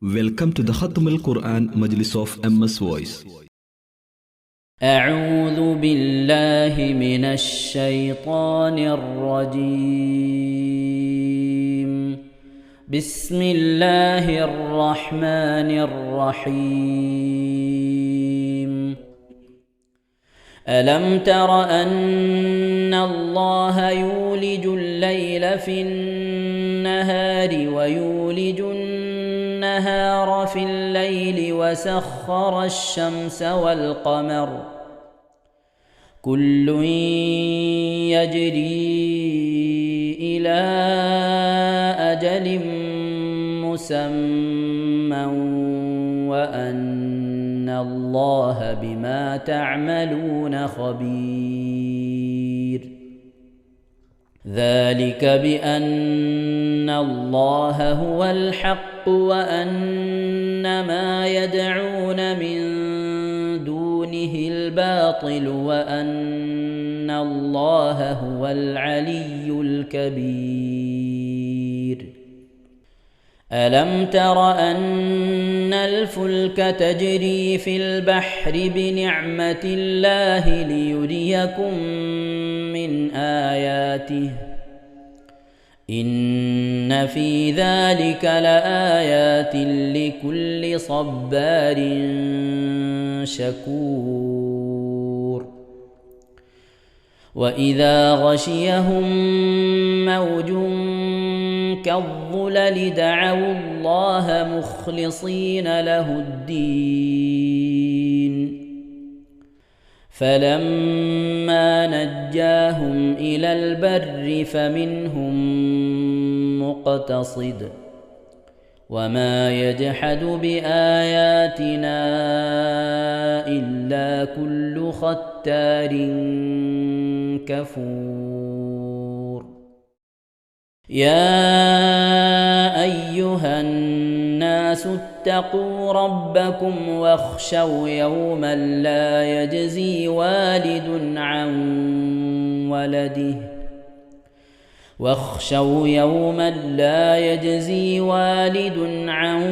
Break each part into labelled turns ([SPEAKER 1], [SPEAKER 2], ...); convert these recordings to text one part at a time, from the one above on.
[SPEAKER 1] Welcome to the Khatam al-Quran Majlis of MS Voice.
[SPEAKER 2] أعوذ بالله من الشيطان الرجيم. بسم الله الرحمن الرحيم. ألم تر أن الله يولج الليل في النهار ويولج النهار في الليل وسخر الشمس والقمر كل يجري إلى أجل مسمى وأن الله بما تعملون خبير. ذلك بأن الله هو الحق وأن ما يدعون من دونه الباطل وأن الله هو العلي الكبير. ألم تر أن الفلك تجري في البحر بنعمة الله ليريكم من آياته إن في ذلك لآيات لكل صبار شكور. وإذا غشيهم موج كالظلل دعوا الله مخلصين له الدين فلما نجاهم إلى البر فمنهم مقتصد وما يجحد بآياتنا إلا كل ختار كفور. يا أيها الناس اتقوا ربكم واخشوا يوما لا يجزي والد عن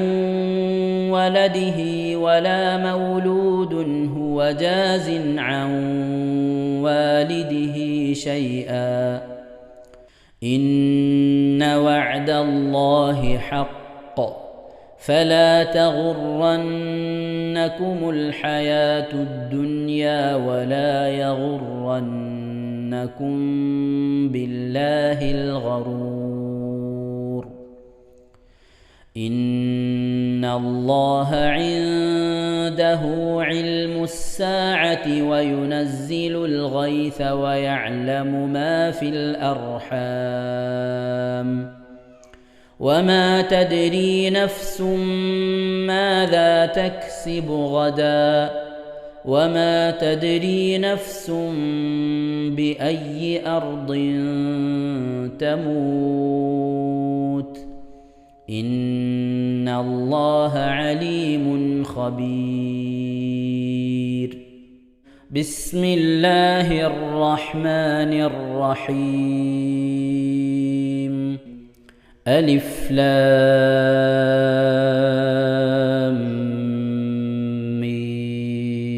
[SPEAKER 2] ولده ولا مولود هو جاز عن والده شيئا إن وعد الله حق فلا تغرنكم الحياة الدنيا ولا يغرنكم بالله الغرور. إن الله عنده علم الساعة وينزل الغيث ويعلم ما في الأرحام وما تدري نفس ماذا تكسب غدا وما تدري نفس بأي أرض تموت إن الله عليم خبير. بسم الله الرحمن الرحيم. ألف لام ميم.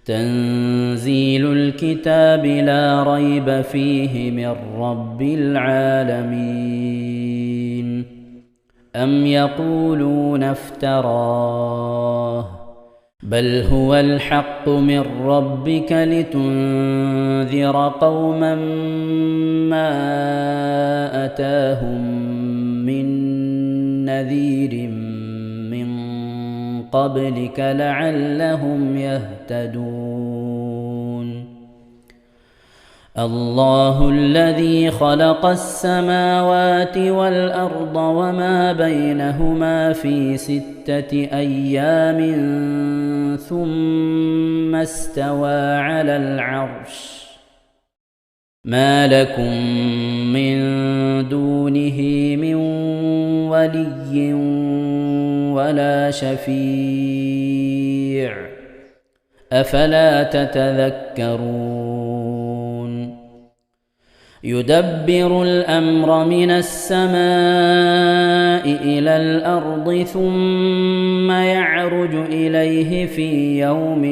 [SPEAKER 2] تنزيل الكتاب لا ريب فيه من رب العالمين. أم يقولون افتراه بل هو الحق من ربك لتنذر قوما ما أتاهم من نذير من قبلك لعلهم يهتدون. الله الذي خلق السماوات والأرض وما بينهما في 6 أيام ثم استوى على العرش ما لكم من دونه من ولي ولا شفيع أفلا تتذكرون. يدبر الأمر من السماء إلى الأرض ثم يعرج إليه في يوم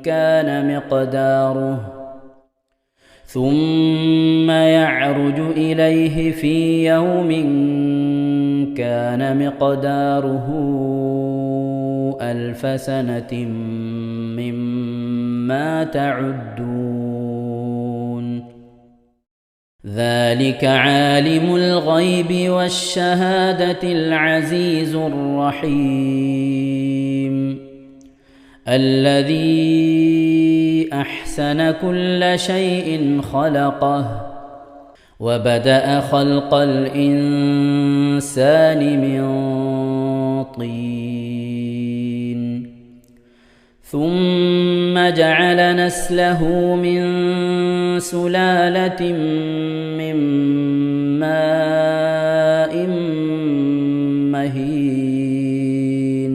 [SPEAKER 2] كان مقداره 1000 سنة مما تعدون ذلك عالم الغيب والشهادة العزيز الرحيم الذي أحسن كل شيء خلقه وبدأ خلق الإنسان من طين ثم جعل نسله من سلالة من ماء مهين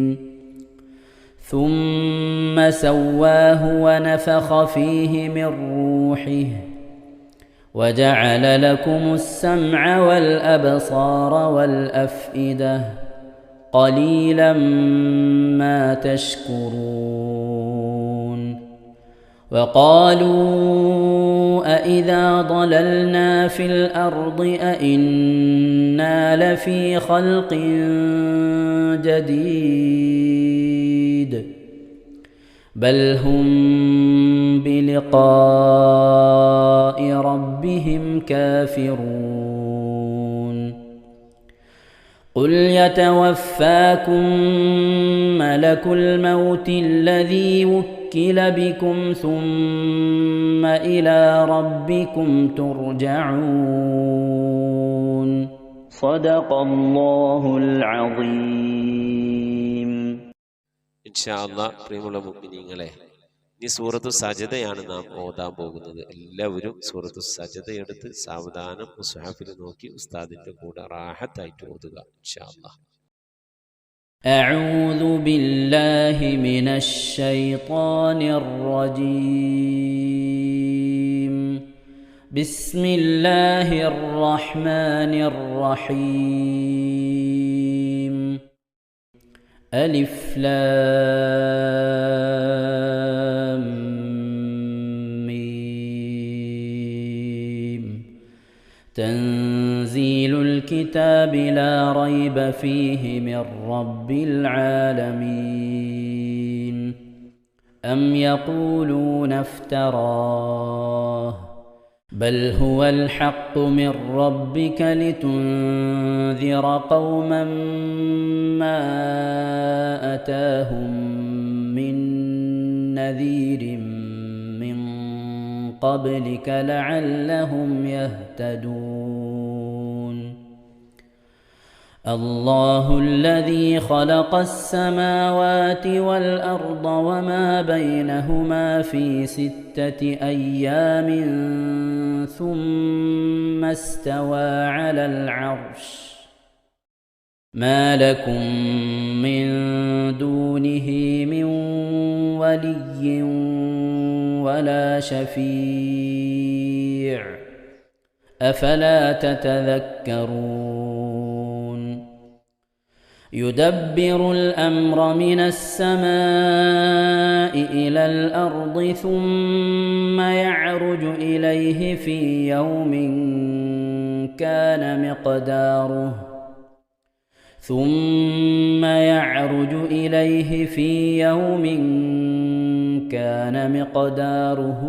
[SPEAKER 2] ثم سواه ونفخ فيه من روحه وجعل لكم السمع والأبصار والأفئدة قليلا ما تشكرون وقالوا أإذا ضللنا في الأرض أإنا لفي خلق جديد بل هم بلقاء ربهم كافرون قل يتوفاكم ملك الموت الذي وكل بكم ثم إلى ربكم ترجعون صدق الله العظيم
[SPEAKER 3] إن شاء الله പ്രിയമുള്ള മുഅ്മിനീങ്ങളെ ഈ സൂറത്തു സജദയാണ് നാം ഓതാൻ പോകുന്നത്. എല്ലാവരും സൂറത്തു സജദ എടുത്ത് സാവധാനം മുസ്ഹഫിൽ നോക്കി ഉസ്താദിന്റെ കൂടെ റാഹത്തായിട്ട് ഓതുക ഇൻഷാ അല്ലാഹ്.
[SPEAKER 2] أعوذ بالله من الشيطان الرجيم بسم الله الرحمن الرحيم ألف لام ميم تنزيل الكتاب لا ريب فيه من رب العالمين أم يقولون افتراه بل هو الحق من ربك لتنذر قوما ما أتاهم من نذير من قبلك لعلهم يهتدون الله الذي خلق السماوات والأرض وما بينهما في 6 أيام ثم استوى على العرش ما لكم من دونه من ولي ولا شفيع أفلا تتذكرون يدبر الأمر من السماء إلى الأرض ثم يعرج إليه في يوم كان مقداره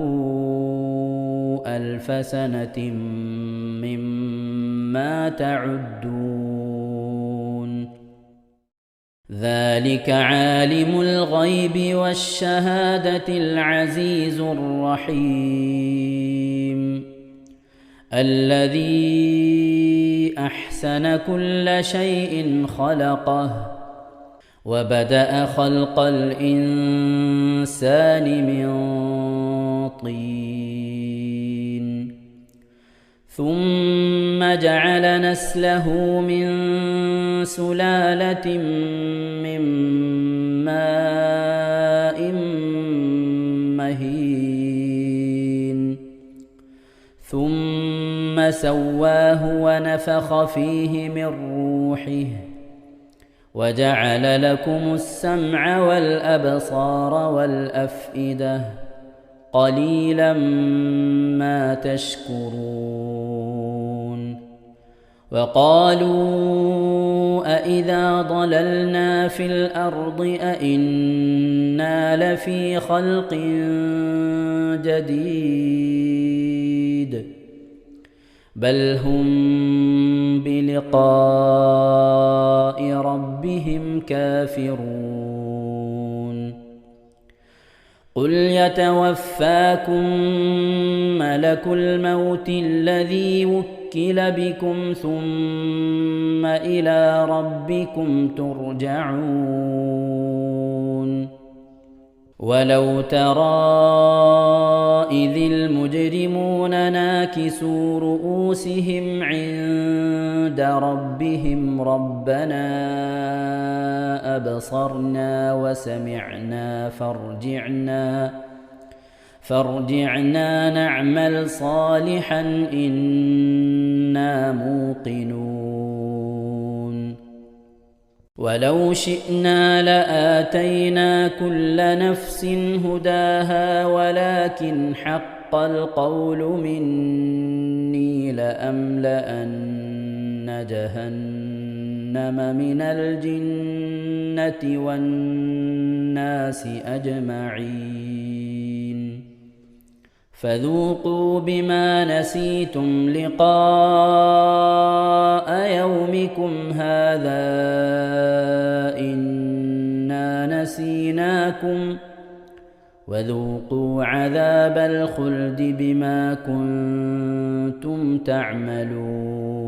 [SPEAKER 2] 1000 سنة مما تعدون ذلك عالم الغيب والشهادة العزيز الرحيم الذي أحسن كل شيء خلقه وبدأ خلق الإنسان من طين ثم جعل نسله من سلالة من ماء مهين ثم سواه ونفخ فيه من روحه وجعل لكم السمع والأبصار والأفئدة قليلا ما تشكرون وقالوا أإذا ضللنا في الأرض أإنا لفي خلق جديد بل هم بلقاء ربهم كافرون قل يتوفاكم ملك الموت الذي وكل بكم ثم إلى ربكم ترجعون ولو ترى إذ المجرمون ناكسوا رؤوسهم عند ربهم ربنا أبصرنا وسمعنا فارجعنا نعمل صالحا إنا موقنون ولو شئنا لآتينا كل نفس هداها ولكن حق القول مني لأملأن جهنم من الجنة والناس أجمعين فذوقوا بما نسيتم لقاء يومكم هذا إنا نسيناكم وذوقوا عذاب الخلد بما كنتم تعملون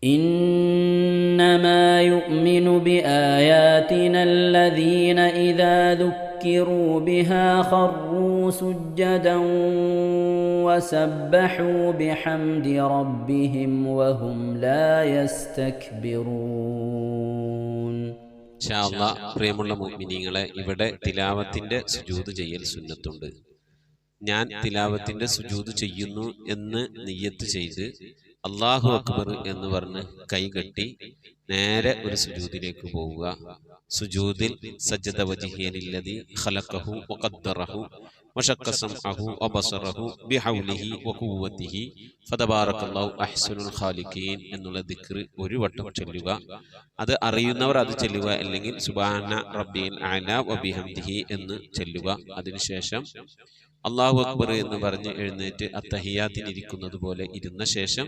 [SPEAKER 2] إنما يؤمن بآياتنا الذين إذا ذكروا بها خروا سجدا وسبحوا بحمد ربهم وهم لا يستكبرون.
[SPEAKER 3] ഇൻഷാ അല്ലാഹ് പ്രിയമുള്ള മുഅ്മിനീങ്ങളെ, ഇവിടെ തിലാവത്തിന്റെ സുജൂദ് ചെയ്യൽ സുന്നത്തുണ്ട്. ഞാൻ തിലാവത്തിന്റെ സുജൂദ് ചെയ്യുന്നു എന്ന് നിയ്യത്ത് ചെയ്ത് അല്ലാഹു അക്ബർ എന്ന് പറഞ്ഞ് കൈകെട്ടി നേരെ ഒരു സുജൂദിലേക്ക് പോവുക. സുജൂദിൽ സജ്ജദ വജ്ഹിയ ലില്ലദി ഖലഖഹു വഖദ്ദറഹു വശഖ സമഅഹു വബസറഹു ബിഹൗലിഹി വഖുവ്വതിഹി ഫതബാറകല്ലാഹു അഹ്സനുൽ ഖാലിഖീൻ എന്നുള്ള ദിക്ർ ഒരു വട്ടം ചൊല്ലുക. അത് അറിയുന്നവർ അത് ചൊല്ലുക, അല്ലെങ്കിൽ സുബ്ഹാന റബ്ബിൽ അഅല വബിഹംദിഹി എന്ന് ചൊല്ലുക. അതിനുശേഷം അല്ലാഹു അക്ബർ എന്ന് പറഞ്ഞ് എഴുന്നേറ്റ് അത്തഹിയാത്തിനിരിക്കുന്നത് പോലെ ഇരുന്ന ശേഷം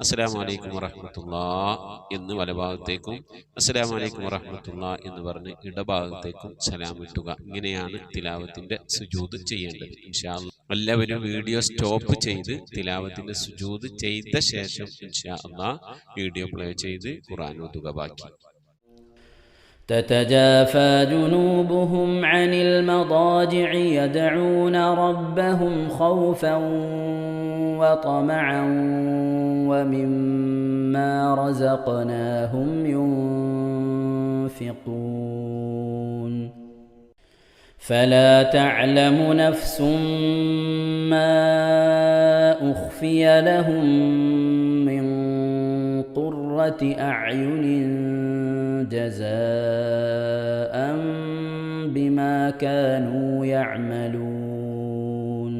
[SPEAKER 3] അസ്സലാമു അലൈക്കും വറഹ്മത്തുള്ളാഹ് എന്ന് വലഭാഗത്തേക്കും അസ്സലാമു അലൈക്കും വറഹ്മത്തുള്ളാഹ് എന്ന് പറഞ്ഞ് ഇടഭാഗത്തേക്കും സലാം ഇട്ടുക. ഇങ്ങനെയാണ് തിലാവത്തിന്റെ സുജൂദ് ചെയ്യേണ്ടത്. ഇൻഷാ അല്ലാഹ് എല്ലാവരും വീഡിയോ സ്റ്റോപ്പ് ചെയ്ത് തിലാവത്തിന്റെ സുജൂദ് ചെയ്ത ശേഷം ഇൻഷാ അല്ലാഹ് വീഡിയോ പ്ലേ ചെയ്ത് ഖുർആൻ ഓതുക. ബാക്കി
[SPEAKER 2] تتجافى جنوبهم عن المضاجع يدعون ربهم خوفا وطمعا ومما رزقناهم ينفقون فلا تعلم نفس ما أخفي لهم من قرة أعين جزاء بما كانوا يعملون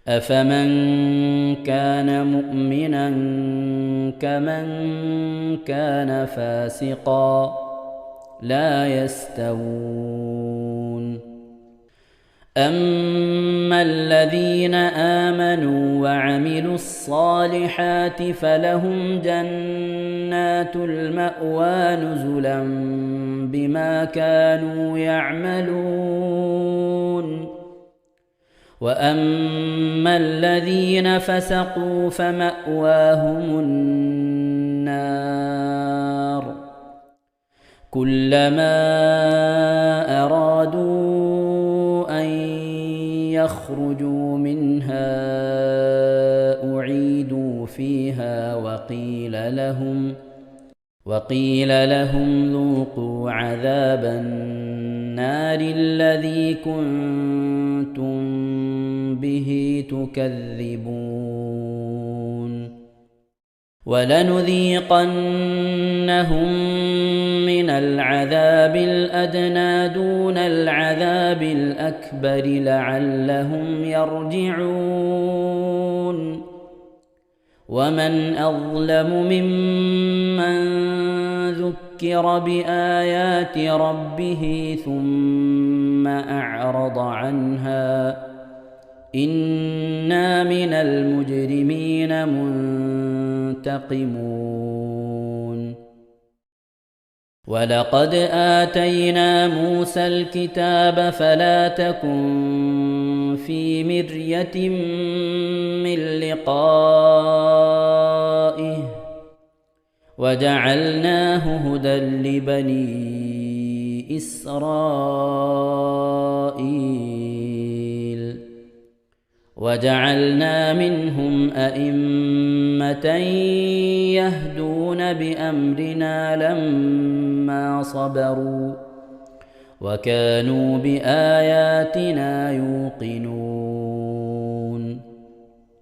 [SPEAKER 2] أفمن كان مؤمنا كمن كان فاسقا لا يستوون أما الذين آمنوا وعملوا الصالحات فلهم جنات المأوى نزلا بما كانوا يعملون وأما الذين فسقوا فمأواهم النار كلما أرادوا أن يخرجوا منها أعيدوا فيها وقيل لهم ذوقوا عذاب النار الذي كنتم به تكذبون ولنذيقنهم من العذاب الأدنى دون العذاب الأكبر لعلهم يرجعون ومن أظلم ممن ذكر بآيات ربه ثم أعرض عنها إنا من المجرمين منتقمون ولقد آتينا موسى الكتاب فلا تكن في مرية من لقائه وجعلناه هدى لبني إسرائيل وجعلنا منهم أئمة يهدون بأمرنا لما صبروا وكانوا بآياتنا يوقنون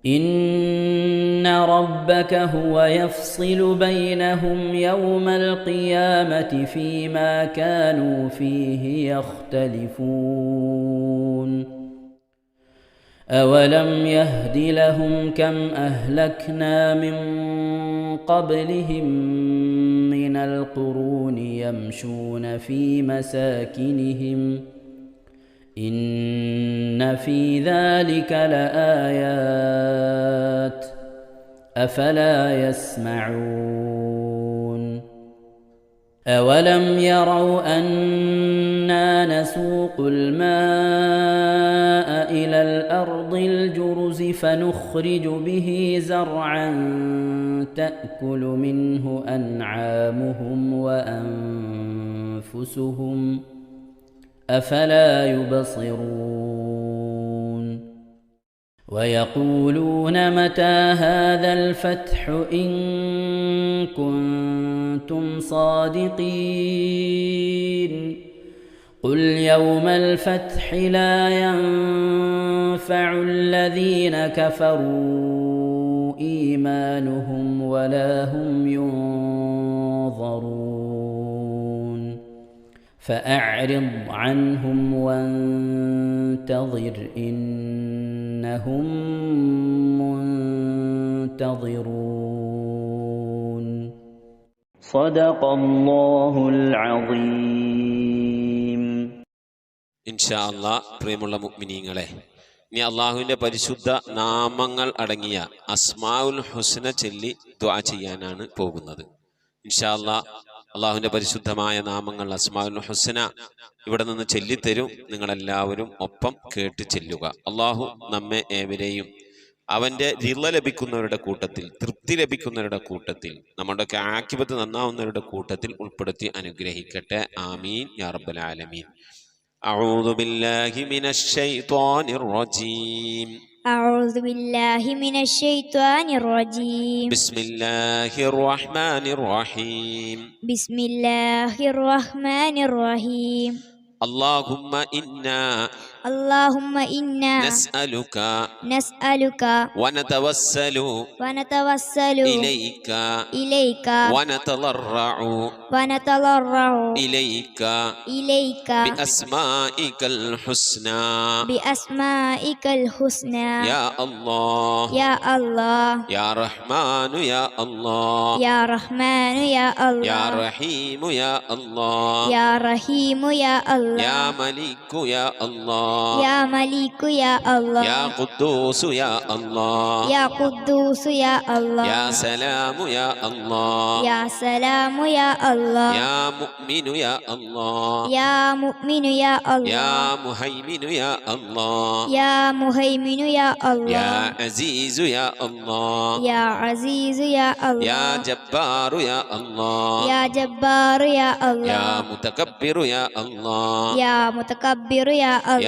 [SPEAKER 2] إن ربك هو يفصل بينهم يوم القيامة فيما كانوا فيه يختلفون أولم يهد لهم كم أهلكنا من قبلهم من القرون يمشون في مساكنهم إن في ذلك لآيات أفلا يسمعون أولم يروا أنا نسوق الماء إلى الأرض الجرز فنخرج به زرعا تأكل منه أنعامهم وأنفسهم أفلا يبصرون ويقولون متى هذا الفتح إن كنتم صادقين قل يوم الفتح لا ينفع الذين كفروا إيمانهم ولا هم ينظرون فأعرض عنهم وانتظر إنهم منتظرون صدق الله العظيم.
[SPEAKER 3] ഇൻഷാ അല്ലാഹ് പ്രിയമുള്ള മുഅ്മിനീങ്ങളെ, ഇനി അള്ളാഹുവിൻ്റെ പരിശുദ്ധ നാമങ്ങൾ അടങ്ങിയ അസ്മാഉൽ ഹുസ്ന ചൊല്ലി ദുആ ചെയ്യാനാണ് പോകുന്നത്. ഇൻഷാ അല്ലാഹ് അള്ളാഹുവിൻ്റെ പരിശുദ്ധമായ നാമങ്ങൾ അസ്മാഉൽ ഹുസ്ന ഇവിടെ നിന്ന് ചൊല്ലിത്തരും. നിങ്ങളെല്ലാവരും ഒപ്പം കേട്ട് ചെല്ലുക. അള്ളാഹു നമ്മെ ഏവരെയും അവൻ്റെ റിള ലഭിക്കുന്നവരുടെ കൂട്ടത്തിൽ, തൃപ്തി ലഭിക്കുന്നവരുടെ കൂട്ടത്തിൽ, നമ്മുടെയൊക്കെ ആഖിബത്ത് നന്നാവുന്നവരുടെ കൂട്ടത്തിൽ ഉൾപ്പെടുത്തി അനുഗ്രഹിക്കട്ടെ. ആമീൻ യാ റബ്ബൽ ആലമീൻ. أعوذ بالله من الشيطان الرجيم.
[SPEAKER 4] أعوذ بالله من الشيطان الرجيم.
[SPEAKER 3] بسم الله الرحمن الرحيم.
[SPEAKER 4] بسم الله الرحمن الرحيم.
[SPEAKER 3] اللهم إنا نسألك ونتوسل إليك ونتضرع إليك بأسمائك الحسنى يا الله يا رحمن يا الله يا رحيم يا الله يا ملك يا الله
[SPEAKER 4] يا
[SPEAKER 3] قدوس يا الله يا سلام يا الله يا مؤمن يا الله يا مهيمن يا الله يا عزيز يا الله يا جبار يا الله يا متكبر يا الله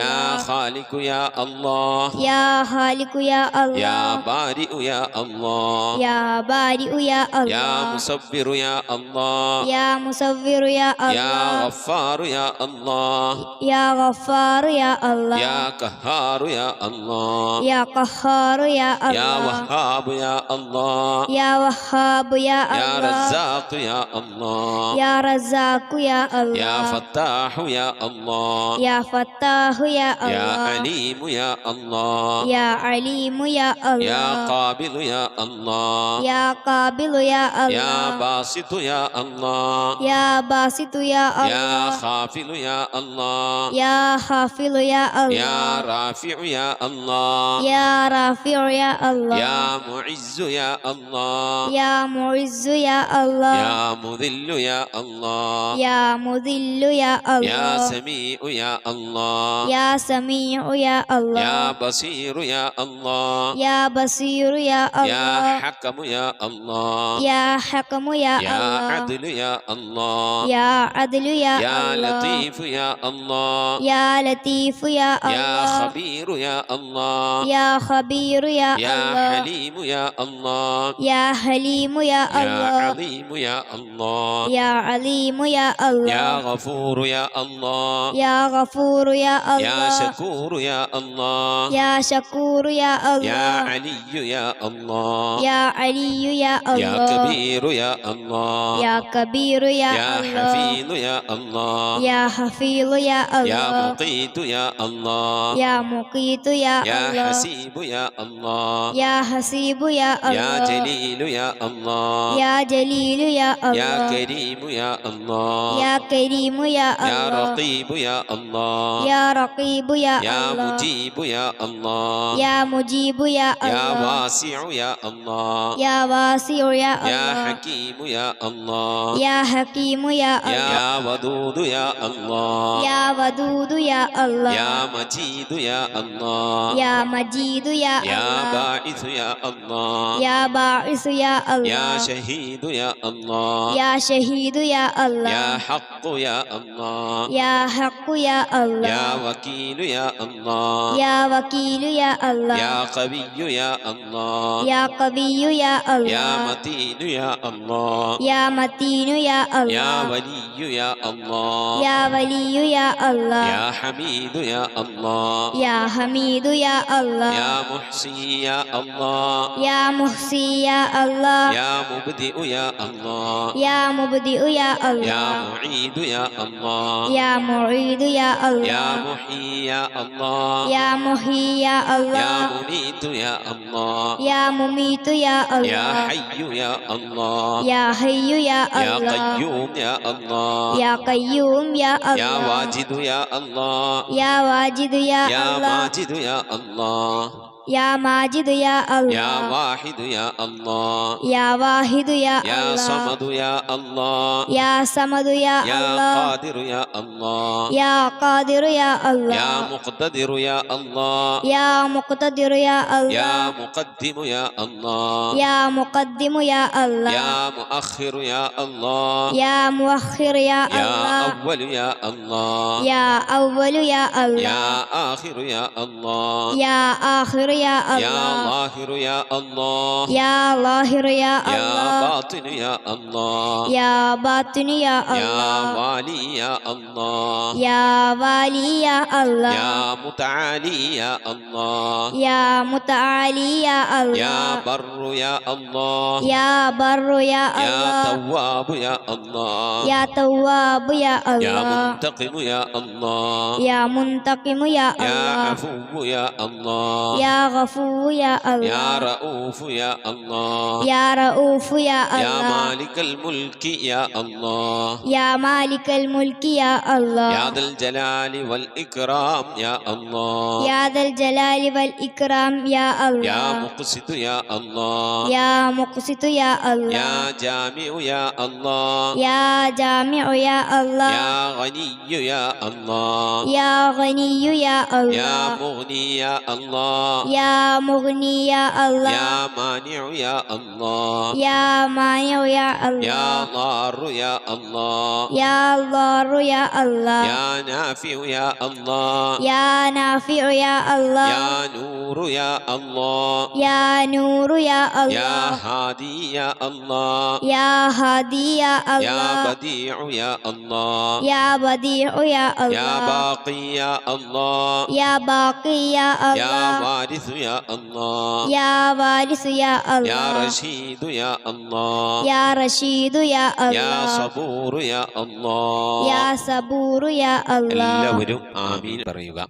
[SPEAKER 3] يا يا خالق يا الله
[SPEAKER 4] يا خالق يا الله
[SPEAKER 3] يا بارئ يا الله
[SPEAKER 4] يا بارئ يا الله
[SPEAKER 3] يا مصبر يا الله
[SPEAKER 4] يا مصور يا
[SPEAKER 3] يا
[SPEAKER 4] الله
[SPEAKER 3] غفار يا الله
[SPEAKER 4] يا غفار يا الله
[SPEAKER 3] يا قهار يا الله
[SPEAKER 4] يا قهار يا
[SPEAKER 3] يا
[SPEAKER 4] الله
[SPEAKER 3] وهاب يا الله
[SPEAKER 4] يا وهاب يا
[SPEAKER 3] يا
[SPEAKER 4] الله
[SPEAKER 3] رزاق يا الله
[SPEAKER 4] يا رزاق يا الله
[SPEAKER 3] يا فتاح يا الله
[SPEAKER 4] يا فتاح يا
[SPEAKER 3] يا
[SPEAKER 4] الله
[SPEAKER 3] عليم يا الله
[SPEAKER 4] يا عليم يا
[SPEAKER 3] يا
[SPEAKER 4] الله
[SPEAKER 3] قابل يا الله
[SPEAKER 4] يا قابل يا
[SPEAKER 3] يا
[SPEAKER 4] الله
[SPEAKER 3] باسط يا الله
[SPEAKER 4] يا باسط يا
[SPEAKER 3] يا
[SPEAKER 4] الله
[SPEAKER 3] خافل يا الله
[SPEAKER 4] يا خافل يا
[SPEAKER 3] يا
[SPEAKER 4] الله
[SPEAKER 3] رافع يا الله
[SPEAKER 4] يا رافع يا الله
[SPEAKER 3] يا معز يا الله
[SPEAKER 4] يا معز يا الله
[SPEAKER 3] يا مذل يا الله
[SPEAKER 4] يا مذل يا
[SPEAKER 3] يا
[SPEAKER 4] الله
[SPEAKER 3] سميع يا الله
[SPEAKER 4] يا سميع يا الله
[SPEAKER 3] يا بصير يا الله
[SPEAKER 4] يا بصير يا
[SPEAKER 3] يا
[SPEAKER 4] الله
[SPEAKER 3] حكم يا الله
[SPEAKER 4] يا حكم يا
[SPEAKER 3] يا
[SPEAKER 4] الله
[SPEAKER 3] عدل يا الله
[SPEAKER 4] يا عدل يا
[SPEAKER 3] يا
[SPEAKER 4] الله
[SPEAKER 3] لطيف يا الله
[SPEAKER 4] يا لطيف يا
[SPEAKER 3] يا
[SPEAKER 4] الله
[SPEAKER 3] خبير يا الله
[SPEAKER 4] يا خبير يا
[SPEAKER 3] يا
[SPEAKER 4] الله
[SPEAKER 3] حليم يا الله
[SPEAKER 4] يا حليم يا
[SPEAKER 3] يا
[SPEAKER 4] الله
[SPEAKER 3] عظيم يا الله
[SPEAKER 4] يا عليم يا
[SPEAKER 3] يا
[SPEAKER 4] الله
[SPEAKER 3] غفور يا الله
[SPEAKER 4] يا غفور يا
[SPEAKER 3] يا
[SPEAKER 4] الله
[SPEAKER 3] شكور يا الله
[SPEAKER 4] يا شكور يا
[SPEAKER 3] يا
[SPEAKER 4] الله
[SPEAKER 3] علي يا الله
[SPEAKER 4] يا علي يا
[SPEAKER 3] يا
[SPEAKER 4] الله
[SPEAKER 3] كبير يا الله
[SPEAKER 4] يا كبير يا
[SPEAKER 3] يا
[SPEAKER 4] الله
[SPEAKER 3] حفيظ يا الله
[SPEAKER 4] يا حفيظ يا
[SPEAKER 3] يا
[SPEAKER 4] الله
[SPEAKER 3] مقيت يا الله
[SPEAKER 4] يا مقيت يا
[SPEAKER 3] يا
[SPEAKER 4] الله
[SPEAKER 3] حسيب يا الله
[SPEAKER 4] يا حسيب يا
[SPEAKER 3] يا
[SPEAKER 4] الله
[SPEAKER 3] جليل يا الله
[SPEAKER 4] يا جليل يا
[SPEAKER 3] يا
[SPEAKER 4] الله
[SPEAKER 3] كريم يا الله
[SPEAKER 4] يا كريم يا
[SPEAKER 3] يا
[SPEAKER 4] الله
[SPEAKER 3] رقيب يا الله
[SPEAKER 4] يا رقيب يا
[SPEAKER 3] يا
[SPEAKER 4] الله
[SPEAKER 3] مجيب يا الله
[SPEAKER 4] يا مجيب يا
[SPEAKER 3] يا
[SPEAKER 4] الله
[SPEAKER 3] واسع يا الله
[SPEAKER 4] يا واسع يا
[SPEAKER 3] يا
[SPEAKER 4] الله
[SPEAKER 3] حكيم يا الله
[SPEAKER 4] يا حكيم يا الله
[SPEAKER 3] يا ودود يا الله
[SPEAKER 4] يا ودود يا الله
[SPEAKER 3] يا مجيد يا الله
[SPEAKER 4] يا مجيد يا
[SPEAKER 3] يا
[SPEAKER 4] الله
[SPEAKER 3] باعث يا الله
[SPEAKER 4] يا باعث يا
[SPEAKER 3] يا
[SPEAKER 4] الله
[SPEAKER 3] شهيد يا الله
[SPEAKER 4] يا شهيد يا الله
[SPEAKER 3] يا حق يا الله
[SPEAKER 4] يا حق يا الله
[SPEAKER 3] يا وكيل يا الله
[SPEAKER 4] يا وكيل يا الله
[SPEAKER 3] يا قوي يا الله
[SPEAKER 4] يا قوي يا
[SPEAKER 3] يا
[SPEAKER 4] الله
[SPEAKER 3] متين يا الله
[SPEAKER 4] يا متين يا
[SPEAKER 3] يا
[SPEAKER 4] الله
[SPEAKER 3] ولي يا الله
[SPEAKER 4] يا ولي يا الله
[SPEAKER 3] يا حميد يا الله
[SPEAKER 4] يا حميد يا الله
[SPEAKER 3] يا محصي يا الله
[SPEAKER 4] يا محصي يا الله
[SPEAKER 3] يا مبدئ يا الله
[SPEAKER 4] يا مبدئ يا
[SPEAKER 3] يا
[SPEAKER 4] الله
[SPEAKER 3] معيد يا الله
[SPEAKER 4] يا معيد يا
[SPEAKER 3] يا
[SPEAKER 4] الله
[SPEAKER 3] محيي يا الله
[SPEAKER 4] يا محيي يا
[SPEAKER 3] يا
[SPEAKER 4] الله
[SPEAKER 3] مميت يا الله
[SPEAKER 4] يا مميت يا
[SPEAKER 3] يا
[SPEAKER 4] الله
[SPEAKER 3] حي يا الله
[SPEAKER 4] يا حي يا
[SPEAKER 3] يا
[SPEAKER 4] الله
[SPEAKER 3] قيوم يا الله
[SPEAKER 4] يا قيوم يا
[SPEAKER 3] يا
[SPEAKER 4] الله
[SPEAKER 3] واجد يا الله
[SPEAKER 4] يا واجد يا
[SPEAKER 3] يا
[SPEAKER 4] الله
[SPEAKER 3] ماجد يا الله
[SPEAKER 4] يا ماجد يا
[SPEAKER 3] يا
[SPEAKER 4] الله
[SPEAKER 3] واحد يا الله
[SPEAKER 4] يا واحد يا
[SPEAKER 3] يا
[SPEAKER 4] الله
[SPEAKER 3] صمد يا الله
[SPEAKER 4] يا صمد يا
[SPEAKER 3] يا
[SPEAKER 4] الله
[SPEAKER 3] قادر يا الله
[SPEAKER 4] يا قادر يا الله
[SPEAKER 3] يا مقتدر يا الله
[SPEAKER 4] يا مقتدر يا
[SPEAKER 3] يا
[SPEAKER 4] الله
[SPEAKER 3] مقدم يا الله
[SPEAKER 4] يا مقدم يا الله
[SPEAKER 3] يا مؤخر يا الله
[SPEAKER 4] يا مؤخر يا
[SPEAKER 3] يا
[SPEAKER 4] الله
[SPEAKER 3] أول يا الله
[SPEAKER 4] يا أول يا
[SPEAKER 3] يا
[SPEAKER 4] الله
[SPEAKER 3] آخر يا الله
[SPEAKER 4] يا آخر يا
[SPEAKER 3] يا
[SPEAKER 4] الله
[SPEAKER 3] ظاهر يا الله
[SPEAKER 4] يا ظاهر يا
[SPEAKER 3] يا
[SPEAKER 4] الله
[SPEAKER 3] باطن يا الله
[SPEAKER 4] يا باطن يا
[SPEAKER 3] يا
[SPEAKER 4] الله
[SPEAKER 3] والي يا الله
[SPEAKER 4] يا والي يا الله
[SPEAKER 3] يا متعالي يا الله
[SPEAKER 4] يا متعالي يا
[SPEAKER 3] يا
[SPEAKER 4] الله
[SPEAKER 3] بر يا الله
[SPEAKER 4] يا بر يا
[SPEAKER 3] يا
[SPEAKER 4] الله
[SPEAKER 3] تواب يا الله
[SPEAKER 4] يا تواب يا
[SPEAKER 3] يا
[SPEAKER 4] الله
[SPEAKER 3] منتقم يا الله
[SPEAKER 4] يا منتقم يا
[SPEAKER 3] يا
[SPEAKER 4] الله
[SPEAKER 3] عفو يا الله
[SPEAKER 4] يا غفور يا
[SPEAKER 3] يا
[SPEAKER 4] الله
[SPEAKER 3] رؤوف يا الله
[SPEAKER 4] يا رؤوف يا
[SPEAKER 3] يا
[SPEAKER 4] الله
[SPEAKER 3] مالك الملك يا الله
[SPEAKER 4] يا مالك الملك يا الله
[SPEAKER 3] يا ذا الجلال والإكرام يا الله
[SPEAKER 4] يا ذا الجلال والإكرام يا
[SPEAKER 3] يا
[SPEAKER 4] الله
[SPEAKER 3] مقسط يا الله
[SPEAKER 4] يا مقسط يا الله
[SPEAKER 3] يا جامع يا الله
[SPEAKER 4] يا جامع يا الله
[SPEAKER 3] يا غني يا الله
[SPEAKER 4] يا غني يا
[SPEAKER 3] يا
[SPEAKER 4] الله
[SPEAKER 3] مغني يا الله
[SPEAKER 4] യാ മുഗ്നി യാ അല്ലാഹ്
[SPEAKER 3] യാ മാനിഉ യാ അല്ലാഹ്
[SPEAKER 4] യാ മാനിഉ യാ
[SPEAKER 3] യാ
[SPEAKER 4] അല്ലാഹ്
[SPEAKER 3] ളാറു യാ അല്ലാഹ്
[SPEAKER 4] യാ ളാറു യാ അല്ലാഹ്
[SPEAKER 3] യാ നാഫിഉ യാ അല്ലാഹ്
[SPEAKER 4] യാ നാഫിഉ യാ അല്ലാഹ്
[SPEAKER 3] യാ നൂറു യാ അല്ലാഹ്
[SPEAKER 4] യാ നൂറു യാ
[SPEAKER 3] യാ
[SPEAKER 4] അല്ലാഹ്
[SPEAKER 3] ഹാദി യാ അല്ലാഹ്
[SPEAKER 4] യാ ഹാദി യാ
[SPEAKER 3] യാ
[SPEAKER 4] അല്ലാഹ്
[SPEAKER 3] ബദീഉ യാ അല്ലാഹ്
[SPEAKER 4] യാ ബദീഉ യാ
[SPEAKER 3] യാ
[SPEAKER 4] അല്ലാഹ്
[SPEAKER 3] ബാഖി യാ അല്ലാഹ്
[SPEAKER 4] യാ ബാഖി യാ
[SPEAKER 3] യാ
[SPEAKER 4] അല്ലാഹ്
[SPEAKER 3] വാരിസു യാ അല്ലാഹ്
[SPEAKER 4] യാ വാരിസു യാ
[SPEAKER 3] യാ
[SPEAKER 4] അല്ലാഹ്
[SPEAKER 3] റഷീദു യാ അല്ലാഹ്
[SPEAKER 4] യാ റഷീദു യാ
[SPEAKER 3] യാ
[SPEAKER 4] അല്ലാഹ്
[SPEAKER 3] സബൂറു യാ അല്ലാഹ്.
[SPEAKER 4] യാ സബൂറു യാ അല്ലാഹ്.
[SPEAKER 3] എല്ലാവരും ആമീൻ പറയുക.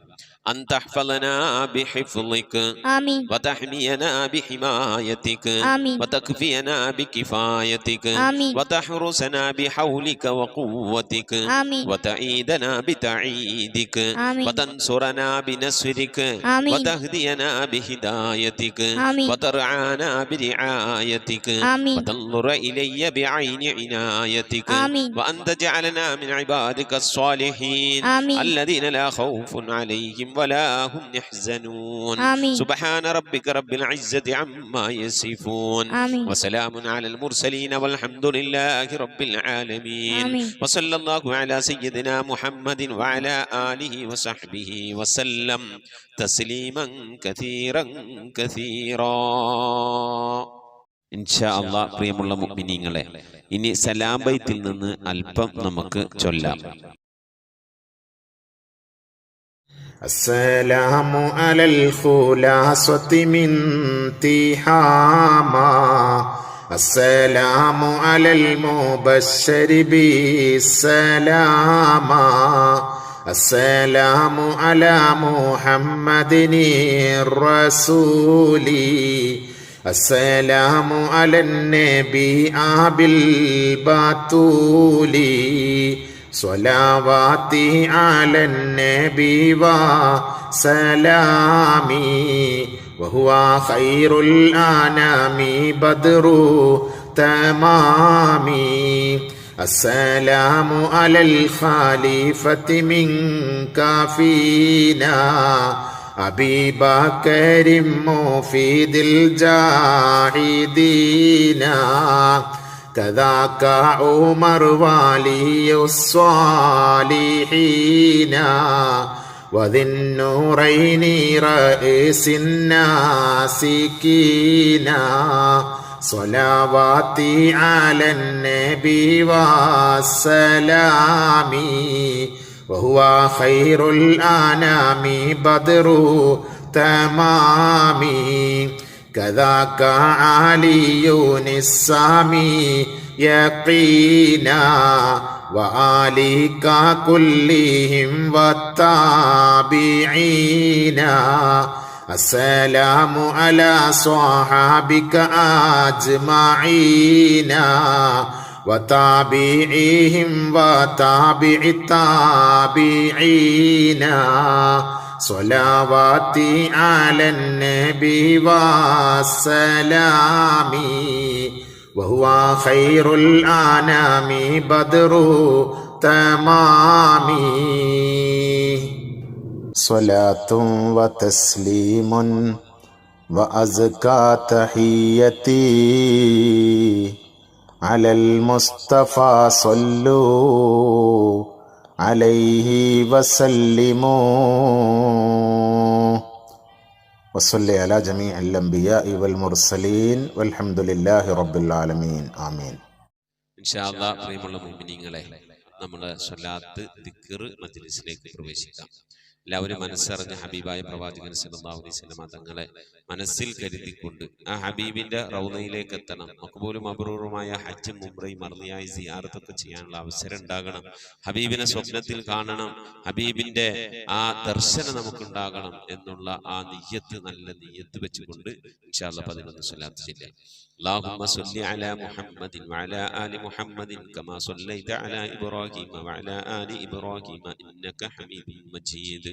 [SPEAKER 3] أن تحفظنا بحفظك
[SPEAKER 4] ആമീൻ
[SPEAKER 3] وتحمينا بحمايتك
[SPEAKER 4] ആമീൻ
[SPEAKER 3] وتكفينا بكفايتك
[SPEAKER 4] ആമീൻ
[SPEAKER 3] وتحرسنا بحولك وقوتك
[SPEAKER 4] ആമീൻ
[SPEAKER 3] وتعيدنا بتعييدك
[SPEAKER 4] ആമീൻ
[SPEAKER 3] وتنصرنا بنصرك
[SPEAKER 4] ആമീൻ
[SPEAKER 3] وتهدينا بهدايتك
[SPEAKER 4] ആമീൻ
[SPEAKER 3] وترعانا برعايتك
[SPEAKER 4] ആമീൻ
[SPEAKER 3] وتنظر إلي بعين عنايتك
[SPEAKER 4] ആമീൻ
[SPEAKER 3] وأن تجعلنا من عبادك الصالحين
[SPEAKER 4] ആമീൻ
[SPEAKER 3] الذين لا خوف عليهم ولا هم يحزنون
[SPEAKER 4] آمين.
[SPEAKER 3] سبحان ربك رب العزة عما يصفون
[SPEAKER 4] آمين.
[SPEAKER 3] وسلام على المرسلين والحمد لله رب العالمين
[SPEAKER 4] آمين.
[SPEAKER 3] وصلى الله على سيدنا محمد وعلى آله وصحبه وسلم تسليما كثيرا كثيرا. ഇൻഷാ അല്ലാഹ് പ്രിയമുള്ള മുഅ്മിനീങ്ങളെ, ഇനി സലാം ബൈത്തിൽ നിന്ന് അല്പം നമുക്ക് ചൊല്ലാം.
[SPEAKER 5] السلام على الخلاصة من تهاما السلام على المبشر بالسلاما السلام على محمد الرسول السلام على النبي أبي البتول صلواتي على النبي وسلامي وهو خير الأنام بدر تمامي السلام على الخليفة منك فينا أبي بكر مفيد الجاهدين كذاك عمر ولي الصالحين وذي النورين رئيس الناسكين صلواتي على النبي والسلام وهو خير الأنام بدر تمامي كذاك علي السامي يقينا وآلك كلهم والتابعين السلام على صحابك أجمعين وتابعيهم وتابع التابعين صلواتي على النبي والسلام وهو خير الأنام بدر تمامي صلاة وتسليم وأزكى تحيتي على المصطفى صلوا عليه وسلموا وصلي على جميع الأنبياء والمرسلين والحمد لله رب العالمين آمين.
[SPEAKER 3] ഇൻഷാ അല്ലാഹ് പ്രിയമുള്ള മുഅ്മിനീങ്ങളെ, നമ്മുടെ സ്വലാത്ത് ദിക്ർ മജ്ലിസിലേക്ക് പ്രവേശിക്കാം. എല്ലാവരും മനസ്സറിഞ്ഞ ഹബീബായ പ്രവാചകൻ സല്ലല്ലാഹു അലൈഹി വസല്ലം തങ്ങളെ മനസ്സിൽ കരുതിക്കൊണ്ട് ആ ഹബീബിന്റെ റൗളയിലേക്ക് എത്തണം. മഖ്ബൂലും മബ്റൂറുമായ ഹജ്ജും ഉംറയും മർദിയായി സിയാറത്തൊക്കെ ചെയ്യാനുള്ള അവസരം ഉണ്ടാകണം. ഹബീബിനെ സ്വപ്നത്തിൽ കാണണം, ഹബീബിന്റെ ആ ദർശനം നമുക്കുണ്ടാകണം എന്നുള്ള ആ നിയ്യത്ത്, നല്ല നിയ്യത്ത് വെച്ചുകൊണ്ട് ഇൻഷാ അല്ലാഹ് 11 സ്വലാത്ത് ചൊല്ലാം. اللهم صل على محمد وعلى آل محمد كما صليت على إبراهيم وعلى آل إبراهيم إنك حميد مجيد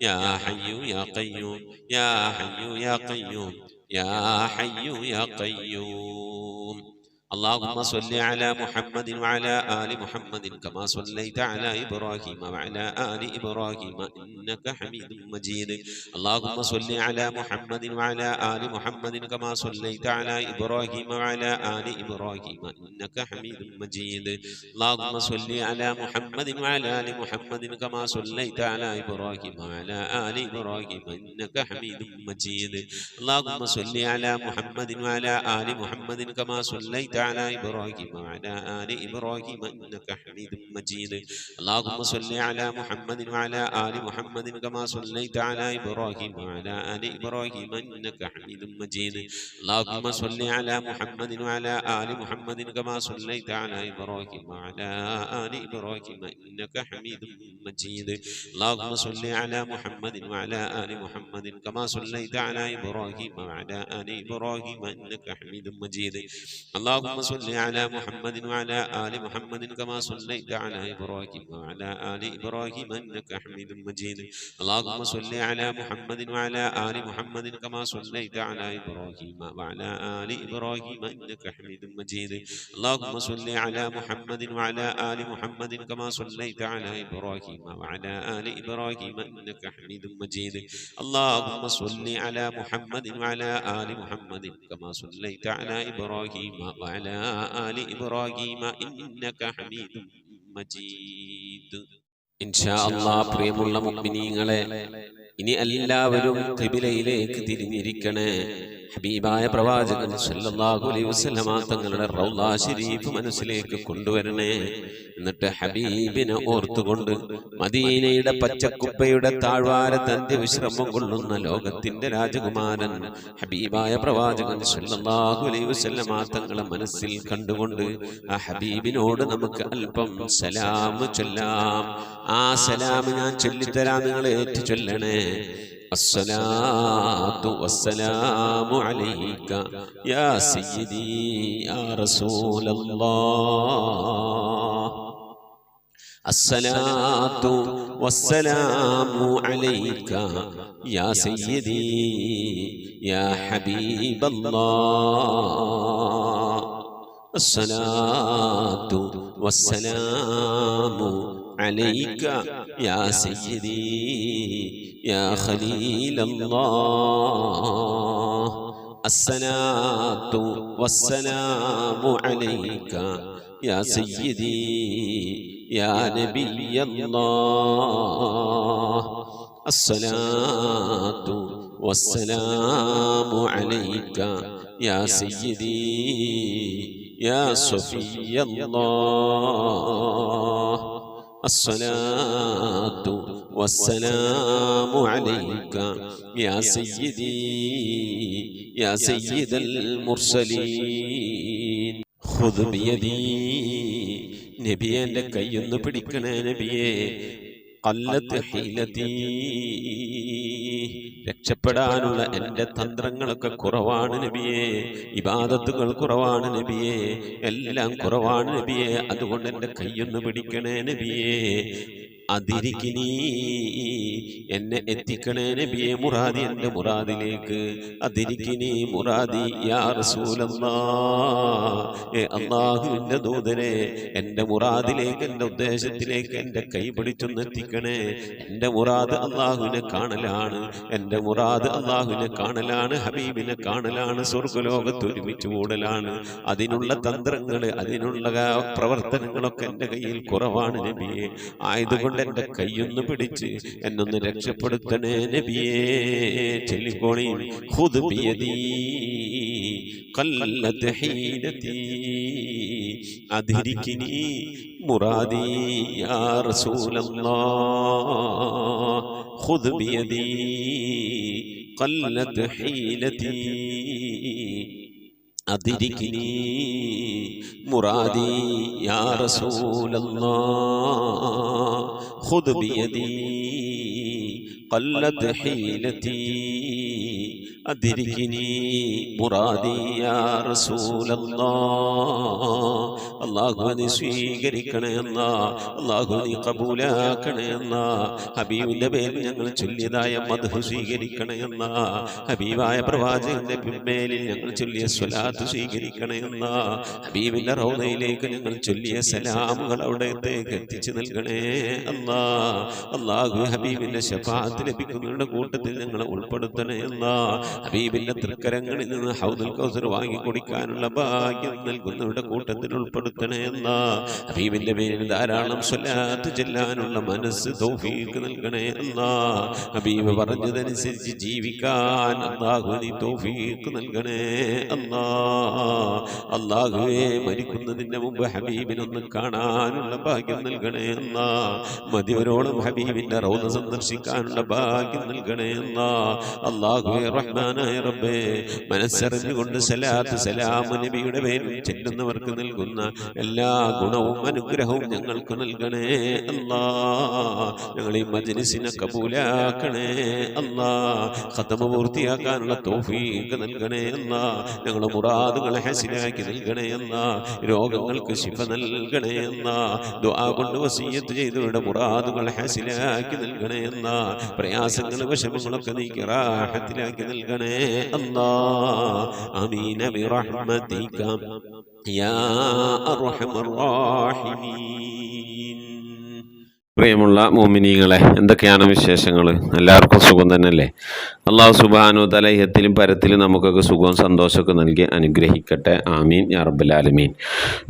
[SPEAKER 3] يا حي يا قيوم يا حي يا قيوم يا حي يا قيوم. اللهم صل على محمد وعلى آل محمد كما صليت على إبراهيم وعلى آل إبراهيم إنك حميد مجيد. اللهم صل على محمد وعلى آل محمد كما صليت على إبراهيم وعلى آل إبراهيم إنك حميد مجيد. اللهم صل على محمد وعلى آل محمد كما صليت على إبراهيم وعلى آل إبراهيم إنك حميد مجيد. اللهم صل على محمد وعلى آل محمد كما صليت على إبراهيم وعلى آل إبراهيم إنك حميد مجيد. اللهم صل على محمد وعلى آل محمد كما صليت على إبراهيم وعلى آل إبراهيم إنك حميد مجيد. اللهم صل على محمد وعلى آل محمد كما صليت على إبراهيم وعلى آل إبراهيم إنك حميد مجيد. اللهم صل على محمد وعلى آل محمد كما صليت على إبراهيم وعلى آل إبراهيم إنك حميد مجيد. اللهم صل على محمد وعلى آل محمد كما صليت على إبراهيم وعلى آل إبراهيم إنك حميد مجيد. اللهم صل على محمد وعلى آل محمد كما صليت على إبراهيم وعلى آل إبراهيم إنك حميد مجيد. اللهم صل على محمد وعلى آل محمد كما صليت على إبراهيم وعلى آل إبراهيم إنك حميد مجيد. اللهم صل على محمد وعلى آل محمد كما صليت على إبراهيم وعلى آل إبراهيم إنك حميد مجيد. ഇൻഷാ അല്ലാഹ് പ്രിയമുള്ള മുഅ്മിനീങ്ങളെ, ഇനി എല്ലാവരും ഖിബിലയിലേക്ക് തിരിഞ്ഞിരിക്കണേ. ഹബീബായ പ്രവാചകൻ സല്ലല്ലാഹു അലൈഹി വസല്ലമ തങ്ങളുടെ റൗള ശരീഫ് മനസ്സിലേക്ക് കൊണ്ടുവരണേ. എന്നിട്ട് ഹബീബിനെ ഓർത്തുകൊണ്ട് മദീനയുടെ പച്ചക്കുപ്പയുടെ താഴ്വാരത്ത് അന്ത്യവിശ്രമം കൊള്ളുന്ന ലോകത്തിന്റെ രാജകുമാരൻ ഹബീബായ പ്രവാചകൻ സല്ലല്ലാഹു അലൈഹി വസല്ലമ തങ്ങളെ മനസ്സിൽ കണ്ടുകൊണ്ട് ആ ഹബീബിനോട് നമുക്ക് അല്പം സലാം ചൊല്ലാം. ആ സലാം ഞാൻ ചൊല്ലിത്തരാം, നിങ്ങൾ ഏറ്റു ചൊല്ലണേ. الصلاة والسلام عليك يا سيدي يا رسول الله. الصلاة والسلام عليك يا سيدي يا حبيب الله. الصلاة والسلام عليك يا سيدي يا خليل الله. الصلاة والسلام عليك يا سيدي يا نبي الله. الصلاة والسلام عليك يا سيدي يا صفي الله. الصلاة والسلام عليك يا سيدي يا سيد المرسلين. خذ بيدي നബിയെ, എൻ്റെ കൈയൊന്ന് പിടിക്കണേ നബിയെ. ഖല്ലത്ത് ഹീലതീ, രക്ഷപ്പെടാനുള്ള എൻ്റെ തന്ത്രങ്ങളൊക്കെ കുറവാണ് നബിയെ. ഇബാദത്തുകൾ കുറവാണ് നബിയെ, എല്ലാം കുറവാണ് നബിയെ. അതുകൊണ്ട് എൻ്റെ കൈയൊന്ന് പിടിക്കണേ നബിയെ. അതിരിക്കിനി, എന്നെ എത്തിക്കണേ നബിയെ മുറാദി, എൻ്റെ മുറാദിലേക്ക്. അതിരിക്കിനി മുറാദി യാ റസൂലല്ലാഹ്. അല്ലാഹുവിൻ്റെ ദൂതനെ, എൻ്റെ മുറാദിലേക്ക്, എൻ്റെ ഉദ്ദേശത്തിലേക്ക് എൻ്റെ കൈ പിടിച്ചൊന്ന് എത്തിക്കണേ. എൻ്റെ മുറാദ് അല്ലാഹുവിനെ കാണലാണ്, എൻ്റെ മുറാദ് അല്ലാഹുവിനെ കാണലാണ്, ഹബീബിനെ കാണലാണ്, സ്വർഗ്ഗലോകത്ത് ഒരുമിച്ച് കൂടലാണ്. അതിനുള്ള തന്ത്രങ്ങൾ, അതിനുള്ള പ്രവർത്തനങ്ങളൊക്കെ എൻ്റെ കയ്യിൽ കുറവാണ് നബിയെ. ആയതുകൊണ്ട് എൻ്റെ കൈയൊന്ന് പിടിച്ച് എന്നൊന്ന് രക്ഷപ്പെടുത്തണേ നബിയേ. ചൊല്ലിക്കോണി. ഖുദ് ബിയദീ ഖല്ലത്ത് ഹീലതീ അദ്രികിനി മുറാദി യാ റസൂലല്ലാഹ്. ഖുദ് ബിയദീ ഖല്ലത്ത് ഹീലതീ അദ്രികിനി മുറാദി യാ റസൂലല്ലാഹ്. ഖുദ് ബിയദീ ഖല്ലത്ത് ഹീലതീ അദ്രികിനി മുറാദി യാ റസൂലല്ലാഹ്. അല്ലാഹു നീ സ്വീകരിക്കണേ അല്ലാഹ്, അല്ലാഹു നീ ഖബൂലാക്കണേ അല്ലാഹ്. ഹബീബിന്റെ പേരിൽ ഞങ്ങൾ ചൊല്ലിയതായ മദ്ഹ് സ്വീകരിക്കണേ അല്ലാഹ്. ഹബീബായ പ്രവാചകന്റെ മേലിൽ ഞങ്ങൾ ചൊല്ലിയ സ്വലാത്ത് സ്വീകരിക്കണേ അല്ലാഹ്. ഹബീബിന്റെ റൗദയിലേക്ക് ഞങ്ങൾ ചൊല്ലിയ സലാമുകൾ അവിടത്തേക്ക് എത്തിച്ചു നൽകണേ അല്ലാഹ്. അല്ലാഹു ഹബീബിന്റെ ശഫാഅത്ത് ലഭിക്കുന്നവരുടെ കൂട്ടത്തിൽ ഞങ്ങളെ ഉൾപ്പെടുത്തണേ അല്ലാഹ്. ഹബീബിന്റെ തൃക്കരങ്ങളിൽ നിന്ന് ഹൗദുൽ കൗസർ വാങ്ങി കുടിക്കാനുള്ള ഭാഗ്യം നൽകുന്നവരുടെ കൂട്ടത്തിൽ ഉൾപ്പെടുത്തണേ അല്ലാഹ്. ഹബീബിന്റെ പേരിൽ ധാരാളം സ്വലാത്ത് ചെല്ലാനുള്ള മനസ്സ് തൗഫീഖ് നൽകണേ അല്ലാഹ്. ഹബീബ് പറഞ്ഞതനുസരിച്ച് ജീവിക്കാൻ അല്ലാഹു നീ തൗഫീഖ് നൽകണേ അല്ലാഹ്. അല്ലാഹുവേ മരിക്കുന്നതിന്റെ മുമ്പ് ഹബീബിനൊന്ന് കാണാനുള്ള ഭാഗ്യം നൽകണേ അല്ലാഹ്. മതിവരോളം ഹബീബിന്റെ റൗദ സന്ദർശിക്കാനുള്ള ഭാഗ്യം നൽകണേ അല്ലാഹ്. അല്ലാഹുവേ റഹ്മാനായ റബ്ബേ, മനസ്സറിഞ്ഞുകൊണ്ട് സലാത്ത് സലാം നബിയുടെ പേരിൽ ചെല്ലുന്നവർക്ക് നൽകുന്ന എല്ലാ ഗുണവും അനുഗ്രഹവും ഞങ്ങൾക്ക് നൽകണേ അല്ലാഹ്. ഞങ്ങൾ ഈ മജ്ലിസിനെ കബൂലാക്കണേ അല്ലാഹ്. ഖത്മ പൂർത്തിയാക്കാനുള്ള തൗഫീഖ് നൽകണേ അല്ലാഹ്. ഞങ്ങളുടെ മുറാദുകളെ ഹസിലാക്കി നൽകണേ അല്ലാഹ്. രോഗങ്ങൾക്ക് ശിഫ നൽകണേ അല്ലാഹ്. ദുആ കൊണ്ട് വസിയ്യത്ത് ചെയ്തവരുടെ മുറാദുകൾ ഹസിലാക്കി നൽകണേ അല്ലാഹ്. പ്രയാസങ്ങൾ വിഷമങ്ങളൊക്കെ നീക്കി റാഹത്തിലാക്കി നൽകണേ അല്ലാഹ്. ആമീൻ ബിറഹ്മതിക യാ അർഹമർ റഹീമീൻ. പ്രിയമുള്ള മുഅ്മിനീങ്ങളെ, എന്തൊക്കെയാണ് വിശേഷങ്ങൾ? എല്ലാവർക്കും സുഖം തന്നെയല്ലേ? അല്ലാഹു സുബ്ഹാനഹു വ തആല ഇഹത്തിലും പരത്തിലും നമുക്കൊക്കെ സുഖവും സന്തോഷമൊക്കെ നൽകി അനുഗ്രഹിക്കട്ടെ. ആമീൻ യാ റബ്ബൽ ആലമീൻ.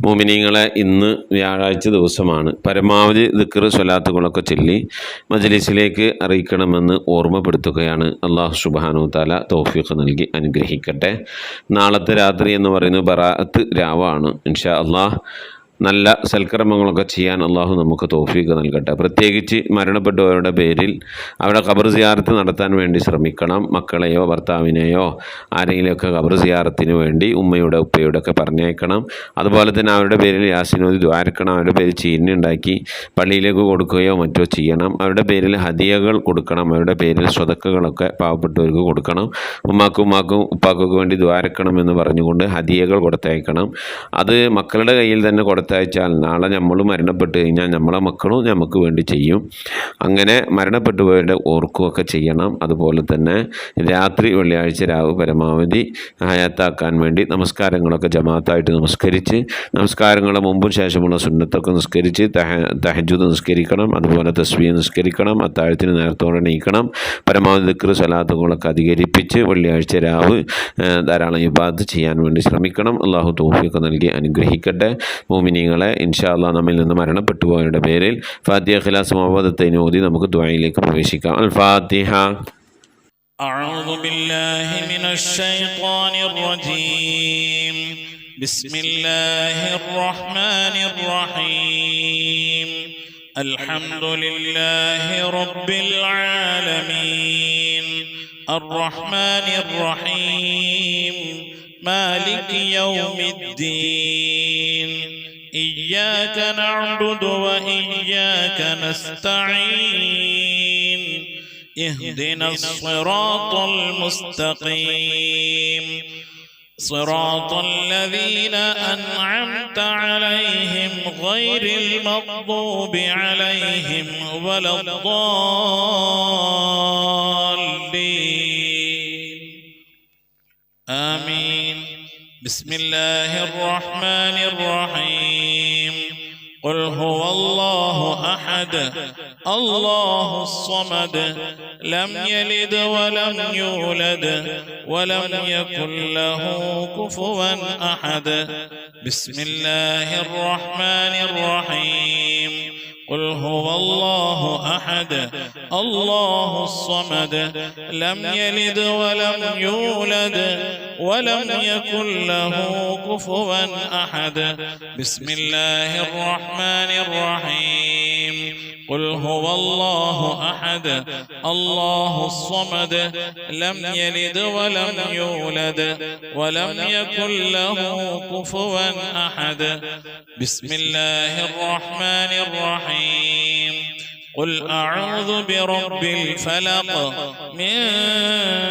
[SPEAKER 3] മുഅ്മിനീങ്ങളെ, ഇന്ന് വ്യാഴാഴ്ച ദിവസമാണ്. പരമാവധി ദിക്ർ സ്വലാത്തുകളൊക്കെ ചൊല്ലി മജ്ലിസിലേക്ക് അറിയിക്കണമെന്ന് ഓർമ്മപ്പെടുത്തുകയാണ്. അല്ലാഹു സുബ്ഹാനഹു വ തആല തൗഫീഖ് നൽകി അനുഗ്രഹിക്കട്ടെ. നാളത്തെ രാത്രി എന്ന് പറയുന്നത് ബറാഅത്ത് രാവാണ്. ഇൻഷാ അല്ലാഹ് നല്ല സൽക്കർമ്മങ്ങളൊക്കെ ചെയ്യാൻ അള്ളാഹു നമുക്ക് തൗഫീഖ് നൽകട്ടെ. പ്രത്യേകിച്ച് മരണപ്പെട്ടവരുടെ പേരിൽ അവിടെ ഖബർ സിയാറത്ത് നടത്താൻ വേണ്ടി ശ്രമിക്കണം. മക്കളെയോ ഭർത്താവിനെയോ ആരെങ്കിലുമൊക്കെ ഖബർ സിയാറത്തിന് വേണ്ടി ഉമ്മയുടെ ഉപ്പയുടെ ഒക്കെ പറഞ്ഞേക്കണം. അതുപോലെ തന്നെ അവരുടെ പേരിൽ യാസീനോദി ദ്വാരക്കണം. അവരുടെ പേരിൽ ചീനി ഉണ്ടാക്കി പള്ളിയിലേക്ക് കൊടുക്കുകയോ മറ്റോ ചെയ്യണം. അവരുടെ പേരിൽ ഹദിയകൾ കൊടുക്കണം. അവരുടെ പേരിൽ സ്വതക്കകളൊക്കെ പാവപ്പെട്ടവർക്ക് കൊടുക്കണം. ഉമ്മാക്കും ഉപ്പാക്കൊക്കെ വേണ്ടി ദ്വാരക്കണം എന്ന് പറഞ്ഞുകൊണ്ട് ഹദിയകൾ കൊടുത്തയക്കണം. അത് മക്കളുടെ കയ്യിൽ തന്നെ കൊടുത്തയച്ചാൽ നാളെ നമ്മൾ മരണപ്പെട്ട് കഴിഞ്ഞാൽ നമ്മളെ മക്കളും നമുക്ക് വേണ്ടി ചെയ്യും. അങ്ങനെ മരണപ്പെട്ടു പോയവരുടെ ഓർക്കുകയൊക്കെ ചെയ്യണം. അതുപോലെ തന്നെ രാത്രി വെള്ളിയാഴ്ച രാവ് പരമാവധി ഹയാത്താക്കാൻ വേണ്ടി നമസ്കാരങ്ങളൊക്കെ ജമാഅത്തായിട്ട് നമസ്കരിച്ച്, നമസ്കാരങ്ങളുടെ മുമ്പും ശേഷമുള്ള സുന്നത്തൊക്കെ നിസ്കരിച്ച് തഹജ്ജുദ് നിസ്കരിക്കണം. അതുപോലെ തസ്ബീഹ് നിസ്കരിക്കണം. അത്താഴത്തിന് നേരത്തോടെ എണീക്കണം. പരമാവധി ദിക്ർ സ്വലാത്തുകളൊക്കെ അധികരിപ്പിച്ച് വെള്ളിയാഴ്ച രാവ് ധാരാളം ഇബാദത്ത് ചെയ്യാൻ വേണ്ടി ശ്രമിക്കണം. അല്ലാഹു തൗഫീഖ് നൽകി അനുഗ്രഹിക്കട്ടെ. മുഅ്മിനീങ്ങളെ, ഇൻഷാ അല്ലാഹ് നമ്മിൽ നിന്ന് മരണപ്പെട്ടു പോയവരുടെ പേരിൽ ഫാത്തിഹ, ഇഖ്ലാസ്, മുഅവ്വദത്തൈൻ ഓതി നമുക്ക് ദുആയിലേക്ക് പ്രവേശിക്കാം. അൽ ഫാത്തിഹ.
[SPEAKER 6] أعوذ بالله من الشيطان الرجيم. بسم الله الرحمن الرحيم. الحمد لله رب العالمين الرحمن الرحيم مالك يوم الدين. إياك نعبد وإياك نستعين. اهدنا الصراط المستقيم صراط الذين أنعمت عليهم غير المغضوب عليهم ولا الضالين. آمين. بسم الله الرحمن الرحيم. قل هو الله أحد الله الصمد لم يلد ولم يولد ولم يكن له كفوا أحد. بسم الله الرحمن الرحيم. قل هو الله أحد الله الصمد لم يلد ولم يولد ولم يكن له كفوا أحد. بسم الله الرحمن الرحيم. قل هو الله أحد الله الصمد لم يلد ولم يولد ولم يكن له كفوا أحد. بسم الله الرحمن الرحيم. قل أعوذ برب الفلق من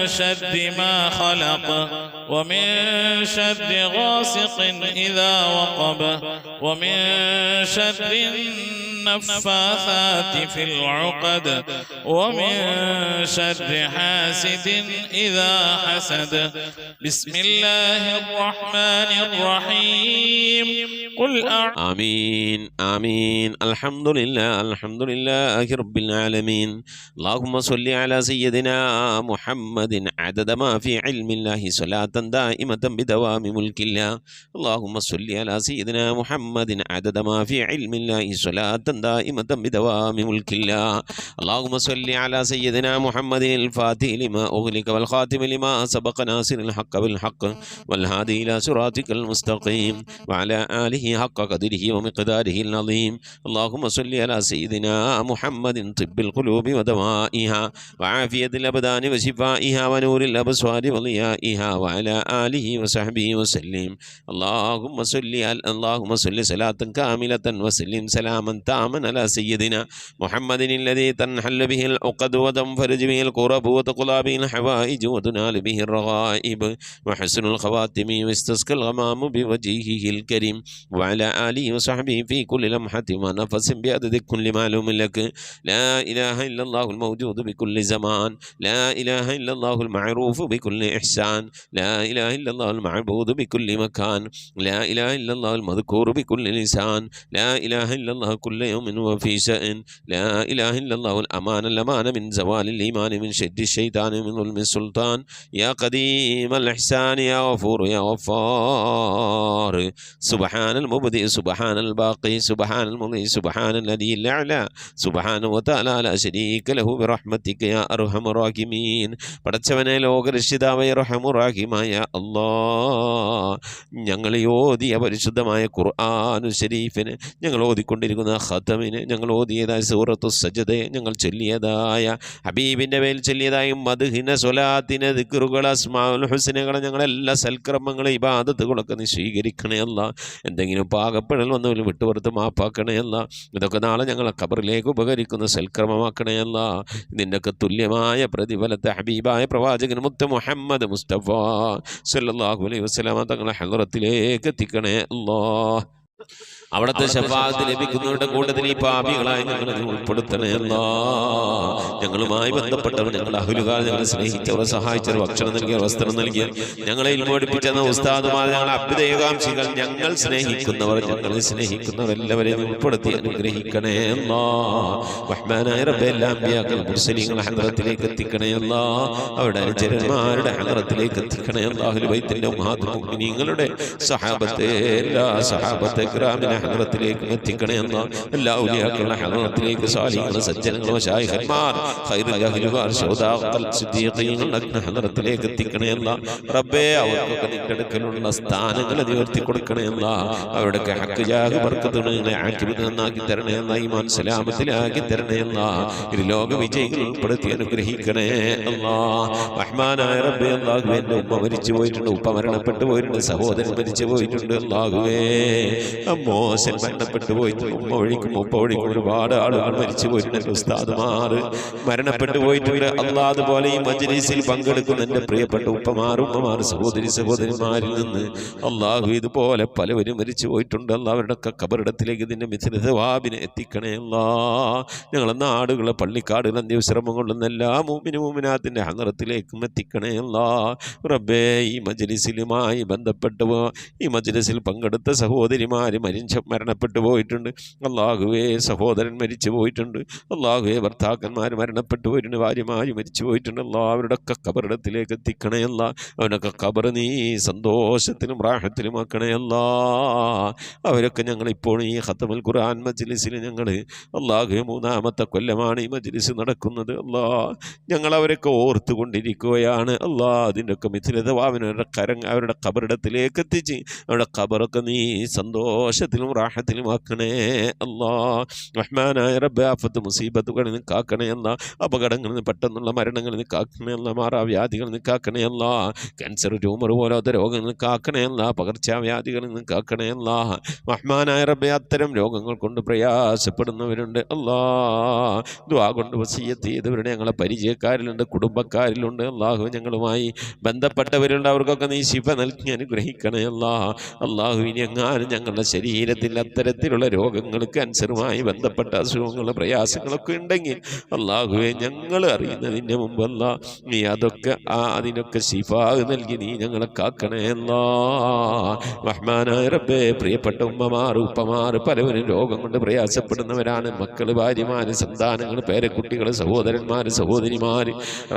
[SPEAKER 6] شر ما خلق ومن شر غاسق إذا وقب ومن شر النفاثات في العقد ومن شر حاسد إذا حسد بسم الله الرحمن الرحيم قل
[SPEAKER 3] آمين آمين الحمد لله رب العالمين اللهم صل على سيدنا محمد عدد ما في علم الله صلاة دائمة بدوام ملك الله اللهم صل على سيدنا محمد عدد ما في علم الله صلاة دائمة بدوام ملك الله اللهم صل على سيدنا محمد الفاتح لما أغلق والخاتم لما سبق ناصر الحق بالحق والهادي إلى صراطك المستقيم وعلى آله حق قدره ومقداره العظيم اللهم صل على سيدنا محمد طب القلوب ودوائها وعافية الأبدان وشفائها ونور الأبصار وضيائها وعلى آله وصحبه وسلم اللهم صل صلاة كاملة وسلم سلاما تاما على سيدنا محمد الذي تنحل به العقد وتنفرج به الكرب وتقضى به الحوائج وتنال به الرغائب وحسن الخواتم واستسقى الغمام بوجهه الكريم وعلى آله وصحبه في كل لمحة ونفس بعدد كل معلوم لك لا إله إلا الله الموجود بكل زمان لا إله إلا الله المعروف بكل إحسان لا إله إلا الله المعبود بكل مكان لا إله إلا الله المذكور بكل لسان لا إله إلا الله كل يوم وفي شأن لا إله إلا الله الأمان من زوال الإيمان من شد الشيطان من ظلم السلطان يا قديم الإحسان يا غفور يا غفار سبحان المبدئ سبحان الباقي سبحان المضي سبحان الذي الأعلى سبحانه وتعالى لا شريك له برحمتك يا أرحم الراحمين പടച്ചവനെ ലോകരക്ഷിതാവായ റഹ്മാനുറഹീമായ അല്ലാഹ് ഞങ്ങൾ ഓതിയ പരിശുദ്ധമായ ഖുർആനു ശരീഫിന് ഞങ്ങൾ ഓതിക്കൊണ്ടിരിക്കുന്ന ഖതമിന് ഞങ്ങൾ ഓതിയതായ സൂറത്തു സജദയെ ഞങ്ങൾ ചൊല്ലിയതായ ഹബീബിൻ്റെ മേൽ ചൊല്ലിയതായ മദ്ഹിന സ്വലാത്തിന് ദിക്റുകൾ അസ്മാഉൽ ഹുസ്നകളെ ഞങ്ങളെല്ലാ സൽക്കർമ്മങ്ങളെ ഇബാദത്തുകളൊക്കെ നീ സ്വീകരിക്കണേ അല്ല എന്തെങ്കിലും പാകപ്പെടൽ വന്നവരും വിട്ടുപുറത്ത് മാപ്പാക്കണേ അല്ല ഇതൊക്കെ നാളെ ഞങ്ങളെ ഖബറിലേക്ക് ഉപകരിക്കുന്ന സൽക്കർമ്മമാക്കണേ അല്ല ഇതിൻ്റെയൊക്കെ തുല്യമായ പ്രതിഫലത്തെ ഹബീബായ പ്രവാചകൻ മുത്ത് മുഹമ്മദ് മുസ്തഫ സല്ലല്ലാഹു അലൈഹി വസല്ലമ തങ്ങളെ ഹളറത്തിലേക്ക് എത്തിക്കണേ അല്ലാഹ് അവിടുത്തെ ശഫാഅത്ത് ലഭിക്കുന്നവരുടെ കൂട്ടത്തിൽ ഈ പാപികളായി ഞങ്ങളെ ഉൾപ്പെടുത്തണേ അല്ലാഹ് ഞങ്ങളുമായി ബന്ധപ്പെട്ടവർ ഞങ്ങളുടെ അഹ്ലുകാർ ഞങ്ങളെ സ്നേഹിച്ചവർ സഹായിച്ചവർ ഭക്ഷണം നൽകിയവർ വസ്ത്രം നൽകിയവർ ഞങ്ങളെ ഇൽമോടിപ്പിച്ചെന്ന ഉസ്താദുമാർ ഞങ്ങളെ അഭ്യുദയകാംക്ഷികൾ ഞങ്ങൾ സ്നേഹിക്കുന്നവർ ഞങ്ങളെ സ്നേഹിക്കുന്നവർ എല്ലാവരെയും ഉൾപ്പെടുത്തി അനുഗ്രഹിക്കണേ അല്ലാഹ് റഹ്മാനായ റബ്ബേ എല്ലാ അമ്പിയാക്കൾ മുർസലീങ്ങൾ ഹളറത്തിലേക്ക് എത്തിക്കണേ അല്ലാഹ് അവരുടെ അനുചരന്മാരുടെ ഹളറത്തിലേക്ക് എത്തിക്കണേ അല്ലാഹ് അഹ്ലുൽ ബൈത്തിന്റെ ഉമ്മഹാത്തുൽ മുഅ്മിനീങ്ങളുടെ സഹാബത്തെ എല്ലാ സഹാബത്തെ കിറാമിനെ ഹളറത്തിലേക്ക് എത്തിക്കണേ എന്ന എല്ലാ ഔലിയാക്കളുടെ ഹളറത്തിലേക്ക് സാലിഹുകൾ സജ്ജനങ്ങൾ മശായിഖന്മാർ ഖൈറുൽ അഹ്ലുകാർ ശുഹദാക്കൾ സിദ്ദീഖീങ്ങളുടെ ഹളറത്തിലേക്ക് എത്തിക്കണേ എന്ന റബ്ബേ അവർക്കൊക്കെ നിന്റെ അടുക്കലുള്ള സ്ഥാനങ്ങൾ ഉയർത്തി കൊടുക്കണേ എന്ന അവരുടെ ഹഖ് ജാഹ് ബർക്കത്തുകളെ ആക്കിബത്ത് നന്നാക്കി തരണേ എന്ന ഈമാൻ സലാമത്തിലാക്കി തരണേ എന്ന ഇരുലോക വിജയികൾ ഉൾപ്പെടുത്തി അനുഗ്രഹിക്കണേ അല്ലാഹ് റഹ്മാനായ റബ്ബേ അല്ലാഹുവേ എൻ്റെ ഉമ്മ മരിച്ചു പോയിട്ടുണ്ട് ഉപ്പ മരണപ്പെട്ടു പോയിട്ടുണ്ട് സഹോദരൻ മരിച്ചു പോയിട്ടുണ്ട് അല്ലാഹുവേ മോശൻ മരണപ്പെട്ടു പോയിട്ടുണ്ട് ഉമ്മ ഒഴിക്കും ഉപ്പ ഒഴിക്കും ഒരുപാട് ആളുകൾ മരിച്ചു പോയിട്ടുണ്ട് ഉസ്താദുമാർ മരണപ്പെട്ടു പോയിട്ടുണ്ട് അല്ലാഹ് അതുപോലെ ഈ മജ്‌ലിസിൽ പങ്കെടുക്കുന്ന എൻ്റെ പ്രിയപ്പെട്ട ഉപ്പമാർ ഉമ്മമാർ സഹോദരിമാരിൽ നിന്ന് അല്ലാഹു ഇതുപോലെ പലവരും മരിച്ചു പോയിട്ടുണ്ട് അല്ലാഹ് അവരുടെയൊക്കെ ഖബറിടത്തിലേക്ക് ഇതിൻ്റെ മിഥില സവാബിനെ എത്തിക്കണേ അല്ലാഹ് ഞങ്ങളെ നാടുകളെ പള്ളിക്കാടുകൾ അന്ത്യവിശ്രമം കൊള്ളുന്ന എല്ലാ മുഅ്മിനാത്തിൻ്റെ ഹളറത്തിലേക്കും എത്തിക്കണേ അല്ലാഹ് റബ്ബേ ഈ മജ്‌ലിസിലുമായി ബന്ധപ്പെട്ടു ഈ മജ്‌ലിസിൽ പങ്കെടുത്ത സഹോദരിമാർ മരണപ്പെട്ടു പോയിട്ടുണ്ട് അല്ലാഹുവേ സഹോദരൻ മരിച്ചു പോയിട്ടുണ്ട് അല്ലാഹുവേ ഭർത്താക്കന്മാർ മരണപ്പെട്ടു പോയിട്ടുണ്ട് ഭാര്യമാർ മരിച്ചു പോയിട്ടുണ്ട് അല്ലാഹ് അവരുടെയൊക്കെ ഖബറിടത്തിലേക്ക് എത്തിക്കണേ അല്ലാഹ് അവരൊക്കെ ഖബർ നീ സന്തോഷത്തിലും റാഹത്തിലും ആക്കണേ അല്ലാഹ് അവരൊക്കെ ഞങ്ങളിപ്പോൾ ഈ ഖതമുൽ ഖുർആൻ മജ്‌ലിസിൽ ഞങ്ങൾ അല്ലാഹുവേ മൂന്നാമത്തെ കൊല്ലമാണ് ഈ മജ്‌ലിസ് നടക്കുന്നത് അല്ലാഹ് ഞങ്ങൾ അവരൊക്കെ ഓർത്തുകൊണ്ടിരിക്കുകയാണ് അല്ലാഹ് അതിൻ്റെയൊക്കെ മിഥിലതവാവിന് അവരുടെ ഖബറിടത്തിലേക്ക് എത്തിച്ച് അവരുടെ ഖബറൊക്കെ നീ സന്തോഷം സന്തോഷത്തിലും റാഹത്തിലും ആക്കണേ അല്ലാ. റഹ്മാനായ റബ്ബേ, ആഫത്ത് മുസീബത്തുകളിൽ നിന്ന് കാക്കണേ അല്ലാ. അപകടങ്ങളിൽ നിന്ന്, പെട്ടെന്നുള്ള മരണങ്ങളിൽ നിന്ന് കാക്കണേ അല്ലാ. മാറാവ്യാധികളിൽ നിന്ന് കാക്കണേ അല്ലാ. ക്യാൻസർ, ട്യൂമർ പോലത്തെ രോഗങ്ങളിൽ നിന്ന് കാക്കണേ അല്ലാ. പകർച്ചവ്യാധികളിൽ നിന്ന് കാക്കണേ അല്ലാ. റഹ്മാനായ റബ്ബേ, അത്തരം രോഗങ്ങൾ കൊണ്ട് പ്രയാസപ്പെടുന്നവരുണ്ട് അല്ലാ. ദുആ കൊണ്ട് വസിയ്യത്ത് ചെയ്തവരുടെ ഞങ്ങളെ പരിചയക്കാരിലുണ്ട്, കുടുംബക്കാരിലുണ്ട്. അല്ലാഹു ഞങ്ങളുമായി ബന്ധപ്പെട്ടവരുണ്ട്. അവർക്കൊക്കെ നീ ശിഫ നൽകി അനുഗ്രഹിക്കണേ അല്ലാ. അല്ലാഹു ഇനി എങ്ങാനും ഞങ്ങളുടെ ശരീരത്തിൽ അത്തരത്തിലുള്ള രോഗങ്ങൾ, ക്യാൻസറുമായി ബന്ധപ്പെട്ട അസുഖങ്ങൾ, പ്രയാസങ്ങളൊക്കെ ഉണ്ടെങ്കിൽ അല്ലാഹുവെ, ഞങ്ങൾ അറിയുന്നതിൻ്റെ മുമ്പല്ല നീ അതൊക്കെ അതിനൊക്കെ ശിഫാ നൽകി നീ ഞങ്ങളെ കാക്കണേ അല്ലാ. റഹ്മാനായ റബ്ബേ, പ്രിയപ്പെട്ട ഉമ്മമാർ, ഉപ്പമാർ പലവരും രോഗം കൊണ്ട് പ്രയാസപ്പെടുന്നവരാണ്. മക്കൾ, ഭാര്യമാർ, സന്താനങ്ങൾ, പേരക്കുട്ടികൾ, സഹോദരന്മാർ, സഹോദരിമാർ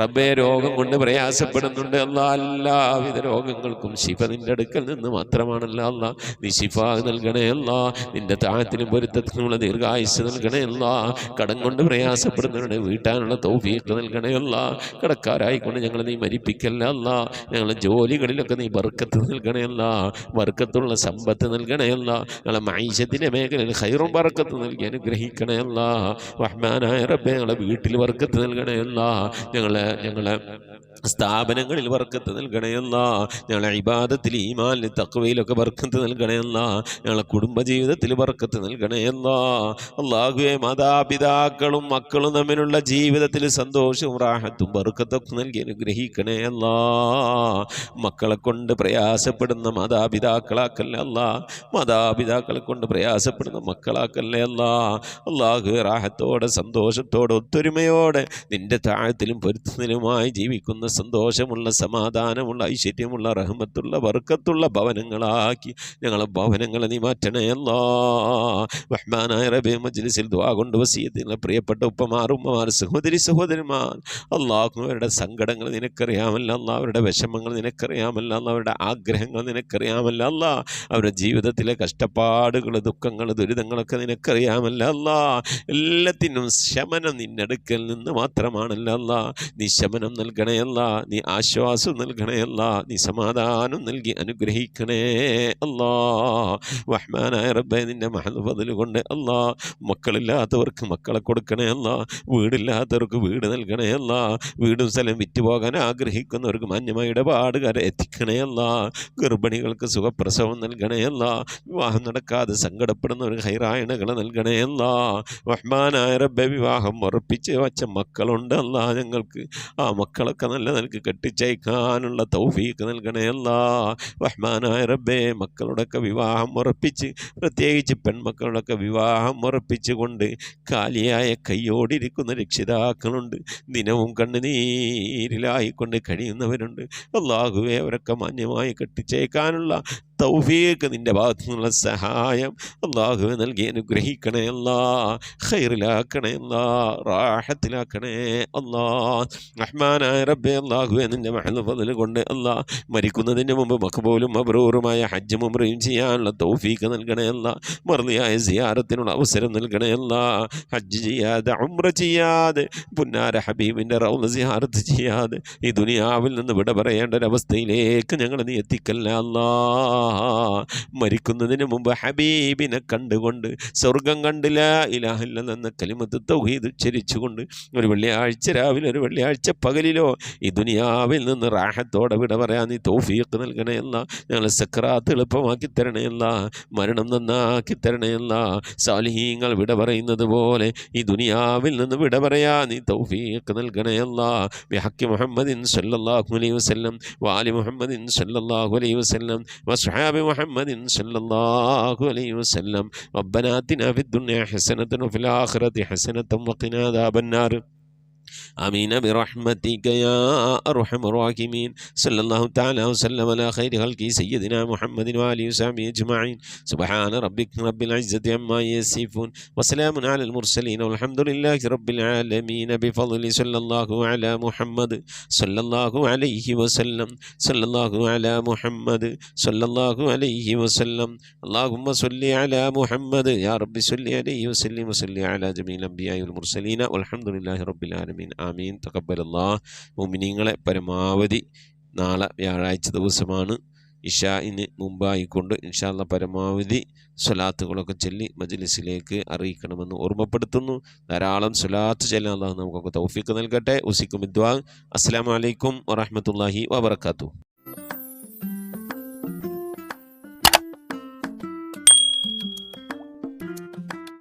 [SPEAKER 3] റബ്ബേ രോഗം കൊണ്ട് പ്രയാസപ്പെടുന്നുണ്ട് അല്ലാ. എല്ലാവിധ രോഗങ്ങൾക്കും ശിഫ നിന്റെ അടുക്കൽ നിന്ന് മാത്രമാണല്ലോ അല്ലാ. നീ ശിഫ നൽകണേ അല്ലാ. നിന്റെ താഴത്തിനും പൊരുത്തത്തിനുമുള്ള ദീർഘായുസ് നൽകണേ അല്ലാ. കടം കൊണ്ട് പ്രയാസപ്പെടുന്നവരുടെ വീട്ടാനുള്ള തൗഫീഖ് നൽകണേ അല്ലാ. കടക്കാരായിക്കൊണ്ട് ഞങ്ങളെ നീ മരിപ്പിക്കല്ല അല്ലാ. ഞങ്ങളെ ജോലികളിലൊക്കെ നീ ബർക്കത്ത് നൽകണേ അല്ലാ. ബർക്കത്തുള്ള സമ്പത്ത് നൽകണേ അല്ലാ. ഞങ്ങളെ മൈശത്തിൻ്റെ മേഖലയിൽ ഖൈറും ബർക്കത്ത് നൽകി അനുഗ്രഹിക്കണേ അല്ലാ. റഹ്മാനായ റബ്ബേ, ഞങ്ങളെ വീട്ടിൽ ബർക്കത്ത് നൽകണേ അല്ലാ. ഞങ്ങളെ സ്ഥാപനങ്ങളിൽ ബർക്കത്ത് നൽകണേ അല്ലാ. ഞങ്ങളെ ഇബാദത്തിൽ, ഈമാനിൽ, തഖ്വയിലൊക്കെ ബർക്കത്ത് നൽകണേ അല്ലാ. ഞങ്ങളെ കുടുംബജീവിതത്തിൽ ബർക്കത്ത് നൽകണേ അല്ലാ. അല്ലാഹുവേ, മാതാപിതാക്കളും മക്കളും തമ്മിലുള്ള ജീവിതത്തിൽ സന്തോഷവും റാഹത്തും ബർക്കത്തൊക്കെ നൽകി അനുഗ്രഹിക്കണേ അല്ലാ. മക്കളെ കൊണ്ട് പ്രയാസപ്പെടുന്ന മാതാപിതാക്കളാക്കല്ലേ അല്ലാ. മാതാപിതാക്കളെ കൊണ്ട് പ്രയാസപ്പെടുന്ന മക്കളാക്കല്ലേ അല്ലാ. അല്ലാഹുവേ, റാഹത്തോടെ, സന്തോഷത്തോടെ, ഒത്തൊരുമയോടെ നിന്റെ താഴത്തിലും പൊരുത്തത്തിലുമായി ജീവിക്കുന്ന സന്തോഷമുള്ള, സമാധാനമുള്ള, ഐശ്വര്യമുള്ള, റഹ്മത്തുള്ള, ബർക്കത്തുള്ള ഭവനങ്ങളാക്കി ഞങ്ങളെ ഭവനങ്ങളെ നീ മാറ്റണേ അല്ലാ. റഹ്മാനായ റബ്ബേ, മജ്ലിസിൽ ദുആ കൊണ്ട് വസിയത്തുള്ള പ്രിയപ്പെട്ട ഉപ്പമാർ, ഉമ്മമാർ, സഹോദരന്മാർ അല്ലാഹു, അവരുടെ സങ്കടങ്ങൾ നിനക്കറിയാമല്ലോ അല്ലാ. അവരുടെ വിഷമങ്ങൾ നിനക്കറിയാമല്ലോ അല്ലാ. അവരുടെ ആഗ്രഹങ്ങൾ നിനക്കറിയാമല്ലോ അല്ലാ. അവരുടെ ജീവിതത്തിലെ കഷ്ടപ്പാടുകൾ, ദുഃഖങ്ങൾ, ദുരിതങ്ങളൊക്കെ നിനക്കറിയാമല്ലോ അല്ലാ. എല്ലാത്തിനും ശമനം നിന്റെ അടുക്കൽ നിന്ന് മാത്രമാണല്ലോ അല്ലാ. നീ ശമനം നൽകണേ അല്ലാ. നീ ആശ്വാസം നൽകണേ അല്ലാ. നീ സമാധാനം നൽകി അനുഗ്രഹിക്കണേ അല്ലാ. റഹ്മാനായ റബ്ബേ, നിന്റെ മഹദ് ഫദ്ൽ കൊണ്ട് അല്ലാ, മക്കളില്ലാത്തവർക്ക് മക്കളെ കൊടുക്കണേ അല്ലാ. വീടില്ലാത്തവർക്ക് വീട് നൽകണേ അല്ലാ. വീടും സ്ഥലം വിറ്റുപോകാൻ ആഗ്രഹിക്കുന്നവർക്ക് മാന്യമായ ഇടപാടുകാരെ എത്തിക്കണേ അല്ലാ. ഗർഭിണികൾക്ക് സുഖപ്രസവം നൽകണേ അല്ലാ. വിവാഹം നടക്കാതെ സങ്കടപ്പെടുന്നവർക്ക് ഹൈറായണകൾ നൽകണേ അല്ലാ. റഹ്മാനായ റബ്ബേ, വിവാഹം ഉറപ്പിച്ച് വച്ച മക്കളുണ്ട് അല്ലാ. ഞങ്ങൾക്ക് ആ മക്കളൊക്കെ നല്ല നിലക്ക് കെട്ടിച്ചയക്കാനുള്ള തൗഫീഖ് നൽകണേ അല്ലാ. റഹ്മാനായ റബ്ബേ, മക്കളുടെയൊക്കെ വിവാഹം ഉറപ്പിച്ച്, പ്രത്യേകിച്ച് പെൺമക്കളുടെയൊക്കെ വിവാഹം ഉറപ്പിച്ചുകൊണ്ട് കാലിയായ കൈയോടിരിക്കുന്ന രക്ഷിതാക്കളുണ്ട്. ദിനവും കണ്ണുനീരിലായിക്കൊണ്ട് കഴിയുന്നവരുണ്ട്. അല്ലാഹുവേ, അവരൊക്കെ മാന്യമായി കെട്ടിച്ചയക്കാനുള്ള തൗഫീഖ് നിൻ്റെ ഭാഗത്തു നിന്നുള്ള സഹായം അല്ലാഹുവേ നൽകി അനുഗ്രഹിക്കണേ അല്ലാ. ഖൈറിലാക്കണേ അല്ലാ. റാഹത്തിലാക്കണേ അല്ലാ. റഹ്മാനായ റബ്ബേ, അല്ലാഹുവേ, നിൻ്റെ മഹദ് ഫദ്ൽ കൊണ്ട് അല്ലാ, മരിക്കുന്നതിന് മുമ്പ് മഖ്ബൂലും മബ്റൂറുമായ ഹജ്ജും ഉംറയും ചെയ്യാനുള്ള തൗഫീഖ് നൽകണേ അല്ലാ. മർദിയായ സിയാറത്തിനുള്ള അവസരം നൽകണേ അല്ലാ. ഹജ്ജ് ചെയ്യാതെ, ഉംറ ചെയ്യാതെ, പുന്നാര ഹബീബിൻ്റെ റൗള സിയാറത്ത് ചെയ്യാതെ ഈ ദുനിയാവിൽ നിന്ന് വിട പറയേണ്ട ഒരവസ്ഥയിലേക്ക് ഞങ്ങളെ നീ എത്തിക്കല്ല അല്ലാ. മരിക്കുന്നതിന് മുമ്പ് ഹബീബിനെ കണ്ടുകൊണ്ട്, സ്വർഗം കണ്ട് ലാ ഇലാഹ ഇല്ലല്ലാഹ് എന്ന കലിമത്ത് തൗഹീദ് ഉച്ചരിച്ചുകൊണ്ട് ഒരു വെള്ളിയാഴ്ച രാവിലെ, ഒരു വെള്ളിയാഴ്ച പകലിലോ ഈ ദുനിയാവിൽ നിന്ന് റാഹത്തോടെ വിട പറയാൻ നീ തൗഫീഖ് നൽകണേ അല്ലാ. ഞങ്ങളെ സക്രാത്ത് എളുപ്പമാക്കി തരണേ അല്ലാ. മരണം നന്നാക്കി തരണേ അല്ലാ. സാലിഹീങ്ങൾ വിട പറയുന്നത് പോലെ ഈ ദുനിയാവിൽ നിന്ന് വിട പറയാൻ നീ തൗഫീഖ് നൽകണേ അല്ലാ. ബിഹഖി മുഹമ്മദിൻ സല്ലല്ലാഹു അലൈഹി വസല്ലം വആലി മുഹമ്മദിൻ സല്ലല്ലാഹു അലൈഹി വസല്ലം വസ്ഹാബി മുഹമ്മദിൻ സല്ലല്ലാഹു അലൈഹി വസല്ലം. റബ്ബനാ ആതിനാ ഫിദ്ദുനിയ ഹസനതൻ വഫിൽ ആഖിറതി ഹസനതൻ വഖിനാ അദാബന്നാർ. آمين برحمتك يا أرحم الراحمين. صلى الله تعالى وسلم على خير خلقه سيدنا محمد وآله وصحبه أجمعين. سبحان ربك رب العزة عما يصفون وسلام على المرسلين والحمد لله رب العالمين. بفضل صلى الله على محمد صلى الله عليه وسلم. صلى الله على محمد صلى الله عليه وسلم. اللهم صل على محمد يا رب صل عليه وسلم وصل على جميع الأنبياء والمرسلين والحمد لله رب العالمين. ആമീൻ. തഖബ്ബലല്ലാഹ്. മുഅ്മിനീങ്ങളെ, പരമാവധി നാളെ വ്യാഴാഴ്ച ദിവസമാണ്. ഇശാഇന് മുമ്പായിക്കൊണ്ട് ഇൻഷാ അല്ലാഹ് പരമാവധി സ്വലാത്തുകളൊക്കെ ചൊല്ലി മജ്ലിസിലേക്ക് അറിയിക്കണമെന്ന് ഓർമ്മപ്പെടുത്തുന്നു. ധാരാളം സ്വലാത്ത് ചൊല്ലാൻ അല്ലാഹു നമുക്കൊക്കെ തൗഫീഖ് നൽകട്ടെ. ഉസിക്കും ദുആ. അസ്സലാമു അലൈക്കും വറഹ്മത്തുള്ളാഹി വബറകാതുഹു.